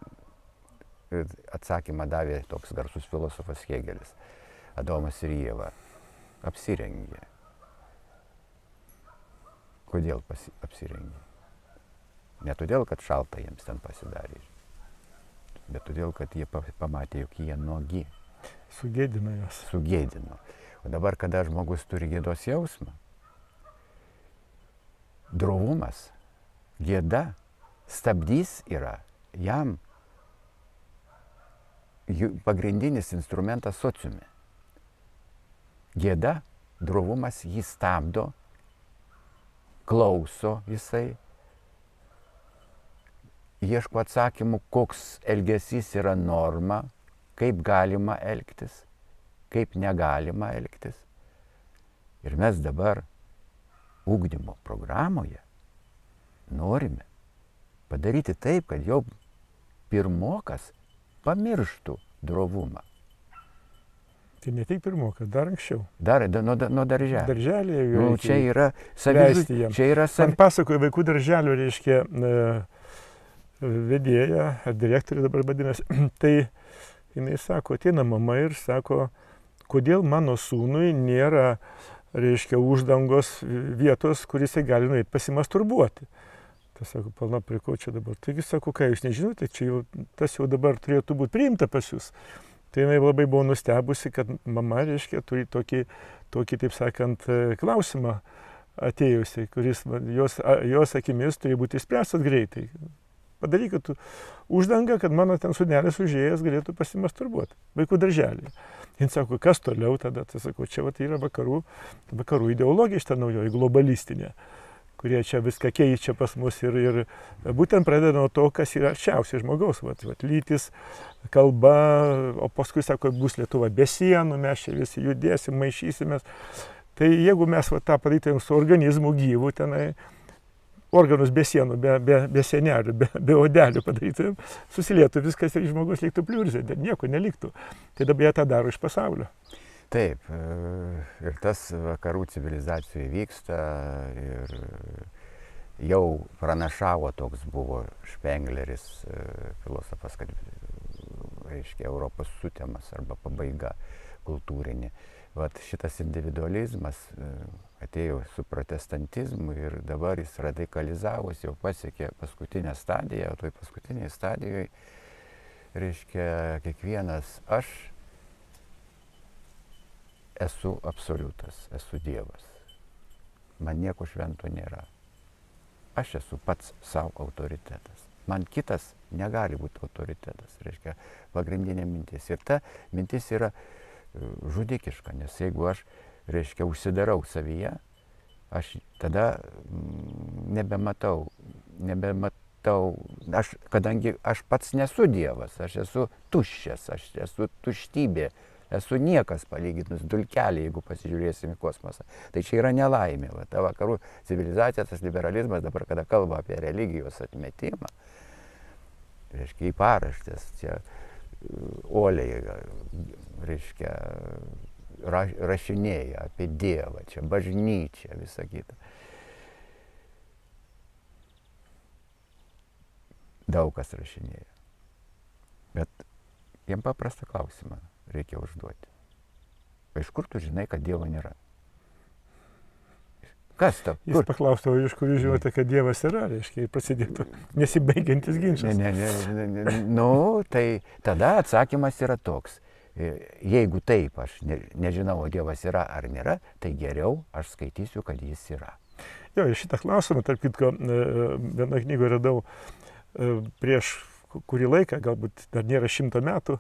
atsakymą davė toks garsus filosofas Hėgelis, Adomas ir Ieva. Apsirengė. Kodėl apsirengė? Ne todėl, kad šalta jiems ten pasidarė, bet todėl, kad jie pamatė, jog jie nuogi. Sugėdino juos. Sugėdino. O dabar, kada žmogus turi gėdos jausmą, drovumas, gėda, stabdys yra jam pagrindinis instrumentas sociume. Gėda, drovumas jį stabdo, klauso jisai, ieško atsakymų, koks elgesys yra norma, kaip galima elgtis, kaip negalima elgtis. Ir mes dabar ugdymo programoje norime padaryti taip, kad jau pirmokas pamirštų drovumą. Tai ne tik pirmokas, dar anksčiau. Nuo darželio. Darželėje Nu, jau čia yra leisti jam. Čia yra Man pasakoja vaikų darželio, reiškia, vedėja, ar direktorė dabar vadinasi, tai jinai sako, ateina mama ir sako, kodėl mano sūnui nėra, reiškia, uždangos vietos, kuris gali nueiti pasimasturbuoti. Tai sako, palna, prie ko čia dabar? Taigi sako, ką jūs nežinote, čia jau, tas jau dabar turėtų būti priimta pas jūs. Tai jinai labai buvo nustebusi, kad mama, reiškia, turi tokį, taip sakant, klausimą atėjusi, kuris jos akimis turi būti išspręstas greitai. Padarykit uždangą, kad mano ten sūnelis užėjęs galėtų pasimasturbuoti. Vaikų darželį. Jis sako, kas toliau tada? Tai sako, čia yra vakarų ideologija šitą naujoji, globalistinė, kurie čia viską keičia pas mus ir būtent pradeda nuo to, kas yra arčiausiai žmogaus. Lytis, kalba, o paskui sako, bus Lietuva be sienų, mes čia visi judėsim, maišysimės. Tai jeigu mes tą padarytumėm su organizmu gyvų tenai, organus be sienų, be sienelių, be odelių padarytumėm, susilietų viskas ir žmogus liktų pliurzė, nieko neliktų. Tai dabar jie tą daro iš pasaulio. Taip, ir tas vakarų civilizacijų vyksta ir jau pranašavo toks buvo Špengleris, filosofas, kad, reiškia, Europos sutemas arba pabaiga kultūrinė. Vat šitas individualizmas atėjo su protestantizmu ir dabar jis radikalizavus, jau pasiekė paskutinę stadiją, o toj paskutinėje stadijoje, reiškia, kiekvienas aš esu absoliutas, esu Dievas. Man nieko švento nėra. Aš esu pats savo autoritetas. Man kitas negali būti autoritetas, reiškia, pagrindinė mintis. Ir ta mintis yra žudikiška, nes jeigu aš, reiškia, užsidarau savyje, aš tada nebematau, kadangi aš pats nesu Dievas, aš esu tuščias, aš esu tuštybė, esu niekas palyginus dulkelį, jeigu pasižiūrėsim į kosmosą. Tai čia yra nelaimė. Va, ta vakarų civilizacija, tas liberalizmas dabar, kada kalba apie religijos atmetimą, reiškia, į paraštės, čia uoliai, reiškia, rašinėja apie Dievą, čia bažnyčia, visa kita. Daug kas rašinėja. Bet jiem paprastą klausimą reikia užduoti. Iš kur tu žinai, kad Dievo nėra? Kas tau? Jis paklaustų, iš kur jūs žinote, kad Dievas yra, reiškia, prasidėtų nesibaigiantis ginčas. Nu, tai tada atsakymas yra toks. Jeigu taip aš nežinau, o Dievas yra ar nėra, tai geriau aš skaitysiu, kad jis yra. Jo, ir šitą klausimą, tarp kitko, vieną knygą radau prieš kurį laiką, galbūt dar nėra 100 metų,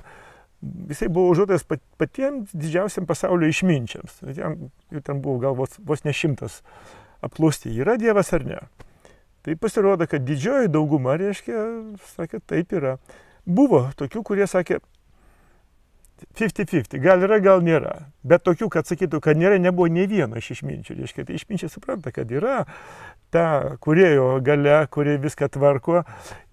jisai buvo užduotas patiems didžiausiam pasaulio išminčiams. Ten buvo gal vos ne 100 apklausti, yra Dievas ar ne. Tai pasirodo, kad didžioji dauguma, reiškia, sakė, taip yra. Buvo tokių, kurie sakė 50-50, gal yra, gal nėra. Bet tokių, kad sakytų, kad nėra, nebuvo nei vieno iš išminčių. Reiškia, tai išminčiai supranta, kad yra ta kūrėjo galia, kuri viską tvarko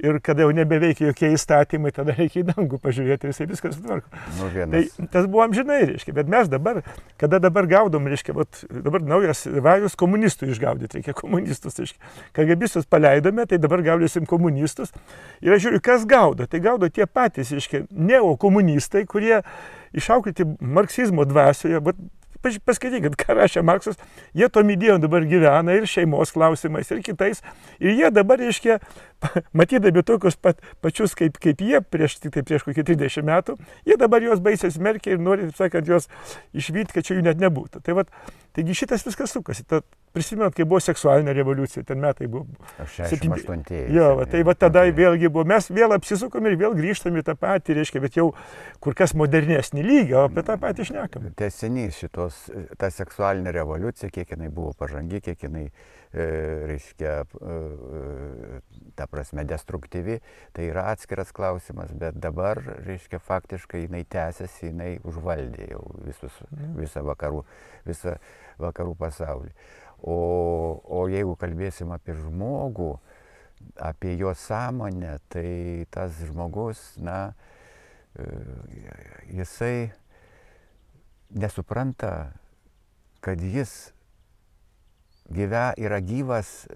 ir kada jau nebeveikia jokie įstatymai, tada reikia į dangų pažiūrėti ir jisai viską sutvarko. Tai tas buvo amžinai, reiškia, bet mes dabar, kada dabar gaudom, reiškia, dabar naujas vajus komunistų išgaudyti, reikia komunistus, reiškia. KGBistus paleidome, tai dabar gaudysim komunistus. Ir aš žiūriu, kas gaudo, tai gaudo tie patys, reiškia, neokomunistai, kurie išauklėti marksizmo dvasioje, paskaitykit, ką rašė Marksas, jie tom idėjom dabar gyvena ir šeimos klausimais, ir kitais. Ir jie dabar, reiškia, matydami tokius pačius kaip jie prieš kokį 30 metų, jie dabar juos baisiai smerkia ir nori, taip sakant, juos išvyti, kad čia jų net nebūtų. Tai taigi šitas viskas sukasi. Prisimenat, kai buvo seksualinė revoliucija, ten metai buvo 68. Jo, tai tada vėlgi buvo, mes vėl apsisukom ir vėl grįžtam į tą patį, reiškia, bet jau kur kas modernesnį lygį, o apie tą patį šnekam. Tęsinys ta seksualinė revoliucija, kiek jinai buvo pažangi, kiek jinai, reiškia, ta prasme, destruktyvi, tai yra atskiras klausimas, bet dabar, reiškia, faktiškai jinai tęsiasi, jinai užvaldė jau visą vakarų pasaulį. O jeigu kalbėsim apie žmogų, apie jo sąmonę, tai tas žmogus, jisai nesupranta, kad jis yra gyvas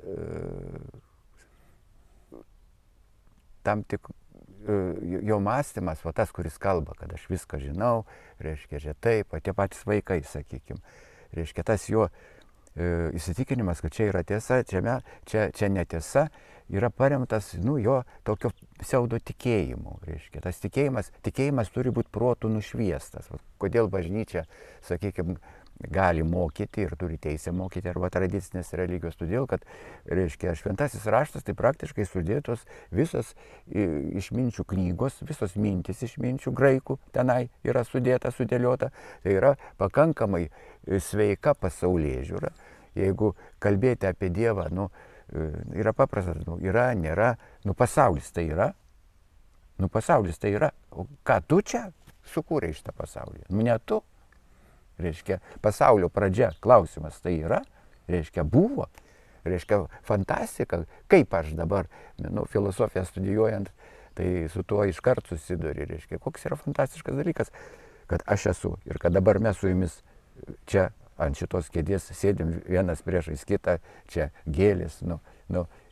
tam tik jo mąstymas, va tas, kuris kalba, kad aš viską žinau, reiškia, čia taip, tie patys vaikai, sakykime, reiškia, tas jo įsitikinimas, kad čia yra tiesa, čia netiesa, yra paremtas, jo tokio pseudo tikėjimu, reiškia, tas tikėjimas turi būti protų nušviestas. Kodėl bažnyčia, sakykime, gali mokyti ir turi teisę mokyti arba tradicinės religijos, todėl, kad, reiškia, šventasis raštas, tai praktiškai sudėtos visos išminčių knygos, visos mintis išminčių graikų tenai yra sudėliota, tai yra pakankamai sveika pasaulėžiūra. Jeigu kalbėti apie Dievą, yra paprastas, yra, nėra, pasaulis tai yra, pasaulis tai yra, o ką tu čia sukūrei šitą pasaulį? Ne tu. Reiškia, pasaulio pradžia, klausimas tai yra, reiškia, buvo, reiškia, fantastika, kaip aš dabar, filosofiją studijuojant, tai su tuo iškart susiduri, reiškia, koks yra fantastiškas dalykas, kad aš esu ir kad dabar mes su jumis čia ant šitos kėdės sėdim vienas priešais kitą, čia gėlės,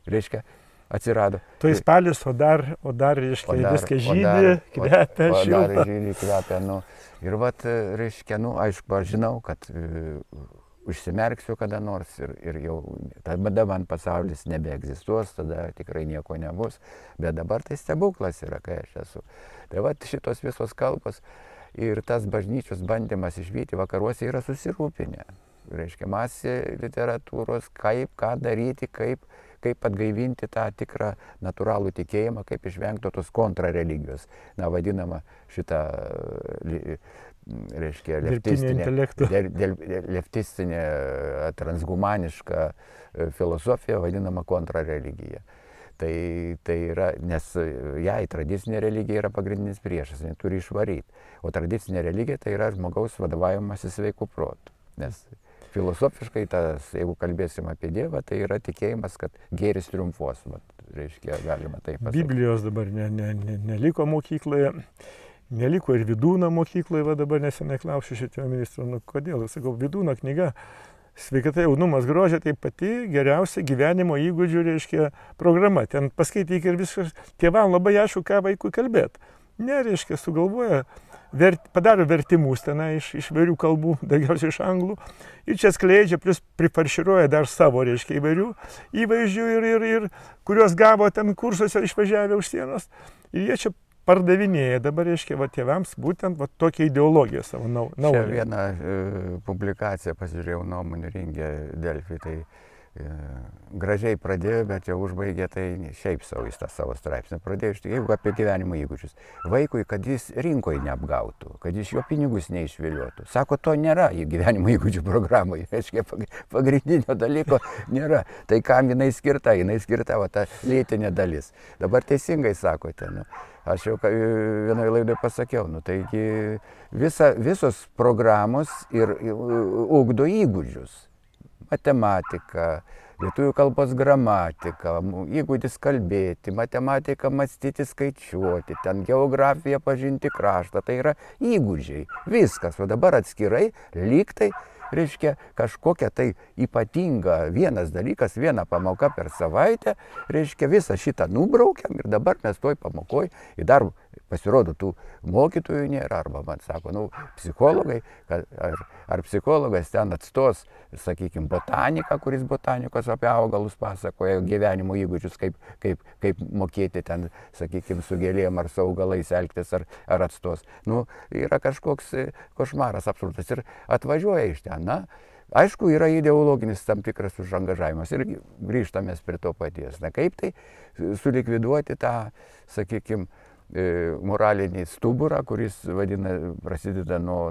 reiškia, atsirado. Tu spalis, o dar, reiškia, viską žydį, kvepia, šilta. O dar žydį, kvepia, Ir reiškia, aišku, aš žinau, kad užsimerksiu kada nors ir jau tada man pasaulis nebeegzistuos, tada tikrai nieko nebus, bet dabar tai stebuklas yra, kai aš esu. Tai šitos visos kalbos ir tas bažnyčios bandymas išvyti vakaruose yra susirūpinę. Reiškia, masė literatūros, ką daryti, kaip atgaivinti tą tikrą natūralų tikėjimą, kaip išvengti tos kontrareligijos, vadinama šitą, reiškia, leftistinė, transhumaniška filosofija vadinama kontrareligija. Tai yra, nes jai tradicinė religija yra pagrindinis priešas, jinai turi išvaryti, o tradicinė religija tai yra žmogaus vadovavimasis sveiku protu. Nes filosofiškai, jeigu kalbėsim apie Dievą, tai yra tikėjimas, kad gėris triumfuos, reiškia, galima taip pasakyti. Biblijos dabar neliko mokykloje, neliko ir Vidūno mokykloje, dabar nesenai klausiu šitą ministrą, kodėl, sakau, Vidūno knyga Sveikata, jaunumas, grožio, tai pati geriausia gyvenimo įgūdžių, reiškia, programa, ten paskaityk ir viskas, tėvam labai aišku, ką vaikui kalbėti. Ne, reiškia, sugalvoja, padaro vertimus tenai iš įvairių kalbų, daugiausiai iš anglų, ir čia skleidžia, plus prifarširuoja dar savo, reiškia, įvairių įvaizdžių ir kuriuos gavo ten kursuose išvažiavę už sienos. Ir jie čia pardavinėja dabar, reiškia, tėvams būtent tokią ideologiją savo naują. Čia vieną publikaciją pasižiūrėjau nuomonių ringe Delfi, tai gražiai pradėjo, bet jau užbaigė, tai šiaip savo į tą savo straipsnį pradėjo, jeigu apie gyvenimo įgūdžius. Vaikui, kad jis rinkoje neapgautų, kad jis jo pinigus neišviliotų. Sako, to nėra gyvenimo įgūdžių programoje, reiškia, pagrindinio dalyko nėra. Tai kam jinai skirta, ta lėtinė dalis. Dabar teisingai sakote, aš jau vienoje laidoje pasakiau, taigi visos programos ir ugdo įgūdžius. Matematika, lietuvių kalbos gramatika, įgūdis kalbėti, matematika mąstyti, skaičiuoti, ten geografija pažinti kraštą, tai yra įgūdžiai. Viskas, o dabar atskirai, lyg tai, reiškia, kažkokia tai ypatinga vienas dalykas, viena pamoka per savaitę, reiškia, visą šitą nubraukiam ir dabar mes toj pamokoj ir dar pasirodo tų mokytojų nėra, arba man sako, psichologai, ar psichologas ten atstos, sakykime, botaniką, kuris botanikos apie augalus pasakoja, gyvenimo įgūdžius, kaip mokėti ten, sakykime, su gėlėm ar su augalais elgtis, ar atstos. Yra kažkoks košmaras, absurdas ir atvažiuoja iš ten. Aišku, yra ideologinis tam tikras užangažavimas ir grįžtamės prie to paties. Kaip tai sulikviduoti tą, sakykime, moralinį stuburą, kuris prasideda nuo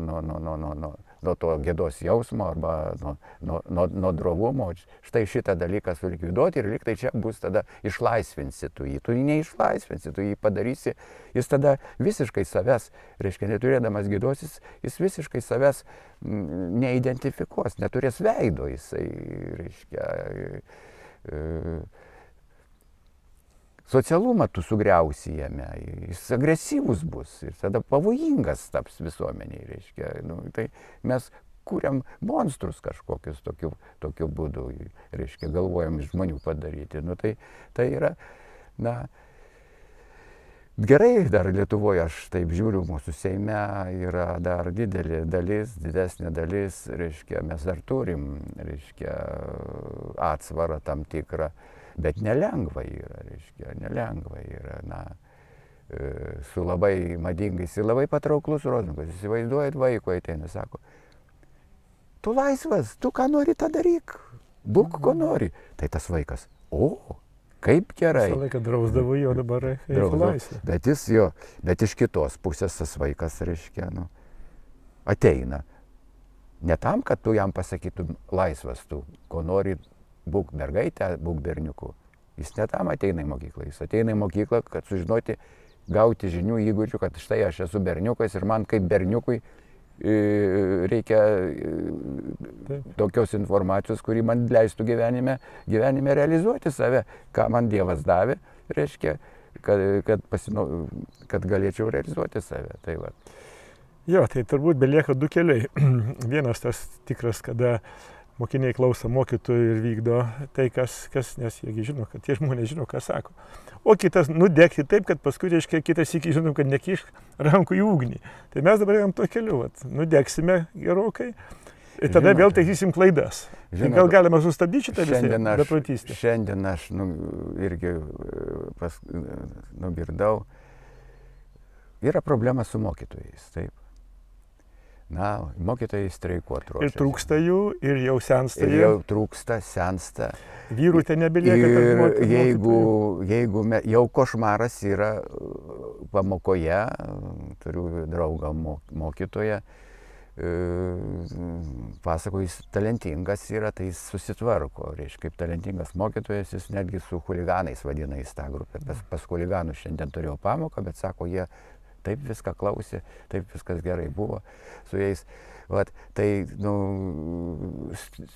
to gėdos jausmo arba nuo drovumo. Štai šitą dalyką sulikviduoti ir lyg tai čia bus tada išlaisvinsi tu jį. Tu jį neišlaisvinsi, tu jį padarysi. Jis tada visiškai savęs, reiškia, neturėdamas gėdos, jis visiškai savęs neidentifikuos, neturės veido jisai, reiškia, socialumą tu sugriausi jame, jis agresyvus bus ir tada pavojingas taps visuomeniai, reiškia. Nu, tai mes kūriam monstrus kažkokius tokiu būdu, reiškia, galvojam žmonių padaryti. Nu, tai yra, na, gerai dar Lietuvoje, aš taip žiūriu, mūsų Seime yra dar didelė dalis, didesnė dalis, reiškia, mes dar turim, reiškia, atsvarą tam tikrą. Bet nelengva yra, reiškia, nelengva yra, na, su labai madingais ir labai patrauklus lozungas. Įsivaizduojat, vaiko ateina, sako, tu laisvas, tu ką nori, tą daryk, būk ko nori. Tai tas vaikas, o, kaip gerai. Visą laiką drausdavo jo dabar, laisvė. Bet iš kitos pusės tas vaikas, reiškia, nu, ateina. Ne tam, kad tu jam pasakytum laisvas, tu ko nori, būk mergaitė, būk berniuku. Jis ne tam ateina į mokyklą. Jis ateina į mokyklą, kad sužinoti, gauti žinių, įgūdžių, kad štai aš esu berniukas ir man kaip berniukui reikia tokios informacijos, kuri man leistų gyvenime realizuoti save, ką man Dievas davė, reiškia, kad galėčiau realizuoti save. Tai va. Jo, tai turbūt belieka du keliai. Vienas tas tikras, kada mokiniai klauso mokytojų ir vykdo tai, kas nes jiegi žino, kad tie žmonės žino, ką sako. O kitas, nudegti taip, kad paskui, reiškia, kitas iki žinom, kad nekišk rankų į ugnį. Tai mes dabar einam tuo keliu, nudegsime gerokai ir tada vėl taisysim klaidas. Žinot, gal galima sustabdyti šitą visą beprotystę? Šiandien aš irgi nugirdau, yra problema su mokytojais, taip. Na, mokytojai streikuot ruošiasi. Ir trūksta jų, ir jau sensta. Ir jau trūksta, sensta. Vyrų ten nebelieka. Jeigu jau košmaras yra pamokoje, turiu draugą mokytoją, pasako, jis talentingas yra, tai jis susitvarko. Reiškia, kaip talentingas mokytojas, jis netgi su chuliganais vadina į tą grupę. Pas chuliganus šiandien turėjau pamoką, bet sako, jie taip viską klausė, taip viskas gerai buvo su jais. Vat, tai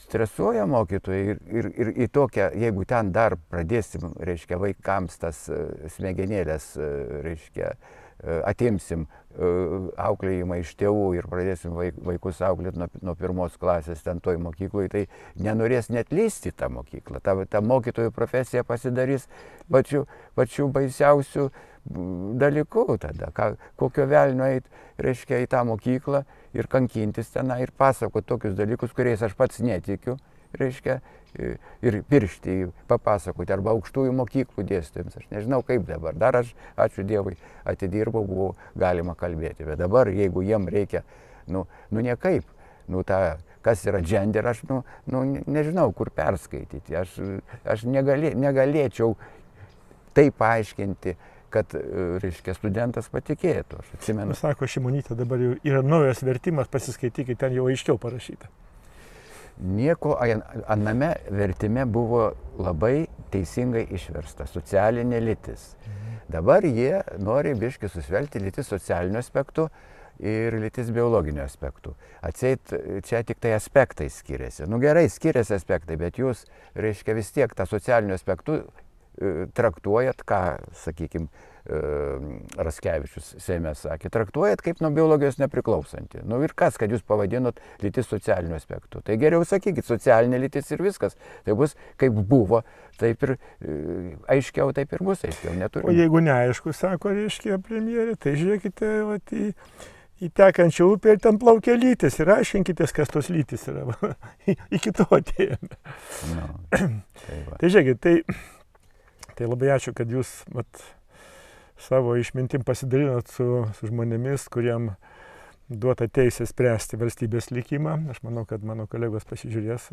stresuoja mokytojai ir į tokią, jeigu ten dar pradėsim, reiškia, vaikams tas smegenėlės, reiškia, atimsim auklėjimą iš tėvų ir pradėsim vaikus auklėti nuo pirmos klasės ten toj mokykloje, tai nenorės net lysti tą mokyklą. Ta mokytojų profesija pasidarys pačių baisiausių dalykų tada. Kokio velnio eit, reiškia, į tą mokyklą ir kankintis tenai ir pasakoti tokius dalykus, kuriais aš pats netikiu, reiškia, ir piršti papasakoti arba aukštųjų mokyklų dėstytojams. Aš nežinau kaip dabar. Dar aš, ačiū Dievui, atidirbau, buvo galima kalbėti. Bet dabar, jeigu jiem reikia, niekaip, kas yra gender, aš nežinau, kur perskaityti. Aš negalėčiau taip paaiškinti, kad, reiškia, studentas patikėtų. Aš atsimenu. Sako Šimonytė, dabar jau yra naujas vertimas, pasiskaitykite, ten jau aiškiau parašyta. Nieko, aname vertime buvo labai teisingai išversta, socialinė lytis. Dabar jie nori biškį susvelti lytis socialiniu aspektu ir lytis biologiniu aspektu. Atseit, čia tik tai aspektai skiriasi. Gerai, skiriasi aspektai, bet jūs, reiškia, vis tiek tą socialiniu aspektu traktuojat, ką, sakykime, Raskevičius Seime sakė, traktuojat kaip nuo biologijos nepriklausantį. Ir kas, kad jūs pavadinot lytis socialiniu aspektu. Tai geriau sakykit, socialinė lytis ir viskas. Tai bus kaip buvo, taip ir aiškiau, taip ir bus aiškiau. Neturime. O jeigu neaišku, sako, reiškia, premjerė, tai žiūrėkite į tekančią upę ir ten plaukia lytis ir aiškinkitės, kas tos lytis yra. Iki to atėjome. Tai žiūrėkit, tai labai ačiū, kad jūs savo išmintim pasidalinot su žmonėmis, kuriem duota teisė spręsti valstybės likimą. Aš manau, kad mano kolegos pasižiūrės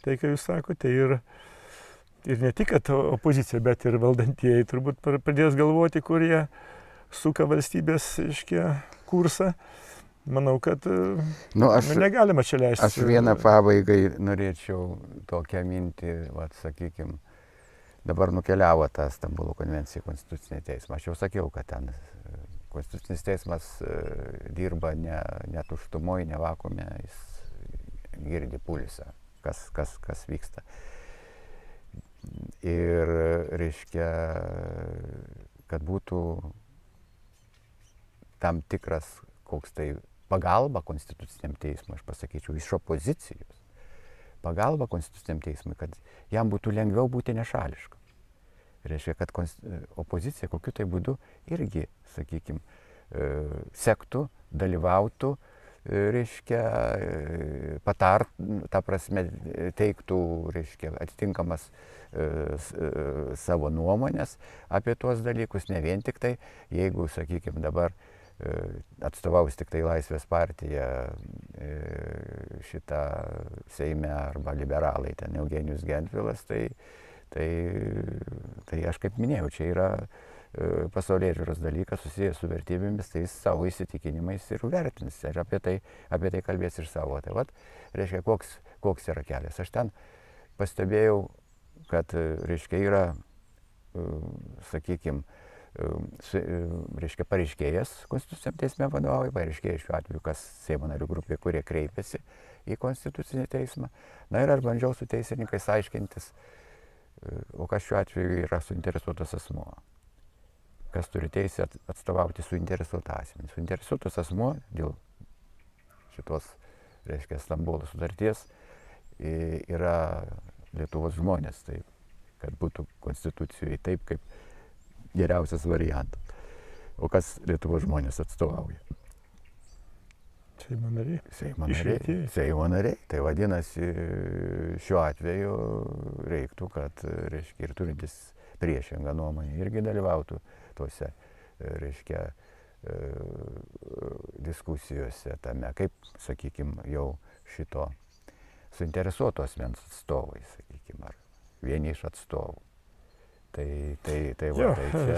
tai, ką jūs sakote. Ir ne tik opozicija, bet ir valdantieji turbūt pradės galvoti, kurie suka valstybės, reiškia, kursą. Manau, kad negalima čia leisti. Aš vieną pabaigai norėčiau tokią mintį, sakykime, dabar nukeliavo tą Stambulo konvenciją į Konstitucinį teismą. Aš jau sakiau, kad ten Konstitucinis teismas dirba ne tuštumoje, ne vakuume, jis girdi pulsą, kas vyksta. Ir, reiškia, kad būtų tam tikras koks tai pagalba Konstituciniam teismui, aš pasakyčiau, iš opozicijos. Pagalba Konstituciniam teismui, kad jam būtų lengviau būti nešališkam. Reiškia, kad opozicija kokiu tai būdu irgi, sakykime, sektų, dalyvautų, reiškia, ta prasme, teiktų, reiškia, atitinkamas savo nuomonės apie tuos dalykus, ne vien tik tai, jeigu, sakykime, dabar atstovaus tik tai Laisvės partija šitą Seime arba liberalai, ten Eugenijus Gentvilas, tai aš kaip minėjau, čia yra pasaulėžiūros dalykas susijęs su vertybėmis, tai savo įsitikinimais ir vertins, ir apie tai kalbės ir savo. Tai vat, reiškia, koks yra kelias. Aš ten pastebėjau, kad, reiškia, yra, sakykime, reiškia, pareiškėjas Konstituciniam teisme vadovauja, pareiškėjas šiuo atveju, kas Seimo narių grupė, kurie kreipėsi į Konstitucinį teismą. Na ir aš bandžiau su teisininkais aiškintis, o kas šiuo atveju yra suinteresuotas asmuo. Kas turi teisę atstovauti suinteresuotą asmenį. Suinteresuotas asmuo dėl šitos, reiškia, Stambulo sutarties yra Lietuvos žmonės, taip, kad būtų Konstitucijoje taip, kaip geriausias variantas. O kas Lietuvos žmonės atstovauja? Seimo nariai. Seimo nariai. Tai vadinasi, šiuo atveju reiktų, kad, reiškia, ir turintis priešingą nuomonę irgi dalyvautų tuose, reiškia, diskusijose tame, kaip, sakykime, jau šito suinteresuoto asmens atstovai, sakykime, ar vieni iš atstovų.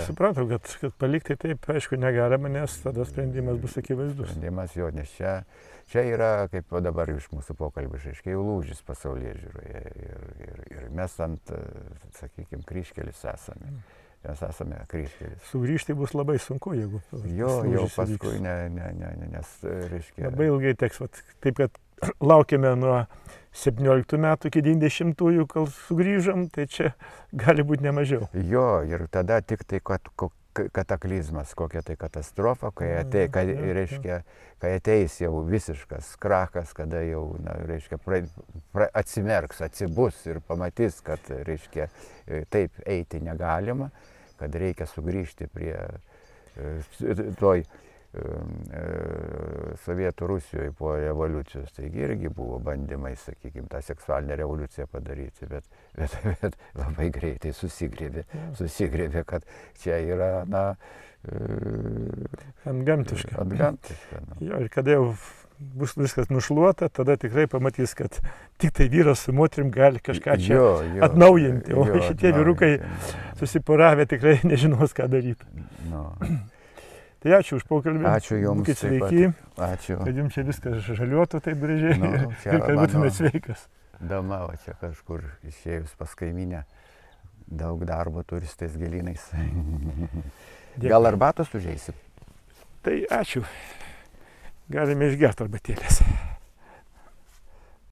Supratau, kad palikti taip, aišku, negalima, nes tada sprendimas bus akivaizdus. Sprendimas jo, nes čia yra, kaip dabar iš mūsų pokalbio išaiškėjo, jau lūžis pasaulyježiūroje ir mes ant, sakykime, kryžkelis esame. Mes esame kryžkelis. Sugrįžti bus labai sunku, jeigu... Jau paskui, nes, reiškia... Labai ilgai teks, taip, kad laukėme nuo 17 metų iki 90-ųjų, kol sugrįžom, tai čia gali būti nemažiau. Jo, ir tada tik tai kataklizmas, kokia tai katastrofa, reiškia, kai ateis jau visiškas krachas, kada jau, reiškia, atsimerks, atsibus ir pamatys, kad, reiškia, taip eiti negalima, kad reikia sugrįžti prie toj Sovietų Rusijoje po revoliucijos, taigi irgi buvo bandymai, sakykime, tą seksualinę revoliuciją padaryti, bet labai greitai susigrėbė, kad čia yra, antgamtiška. Jo, ir kada jau bus viskas nušluota, tada tikrai pamatys, kad tik tai vyras su moterim gali kažką čia atnaujinti, o šitie vyrukai susiporavę tikrai nežinos, ką daryti. Tai ačiū už pokalbį. Ačiū jums. Būkit sveiki. Ačiū. Kad jums čia viskas žaliuotų taip gražiai ir kad būtumėt sveikas. Dama, o čia kažkur išėjus pas kaimynę, daug darbo turi su tais gėlynais. Gal arbatos užeisit? Tai ačiū. Galime išgerti arbatėlės.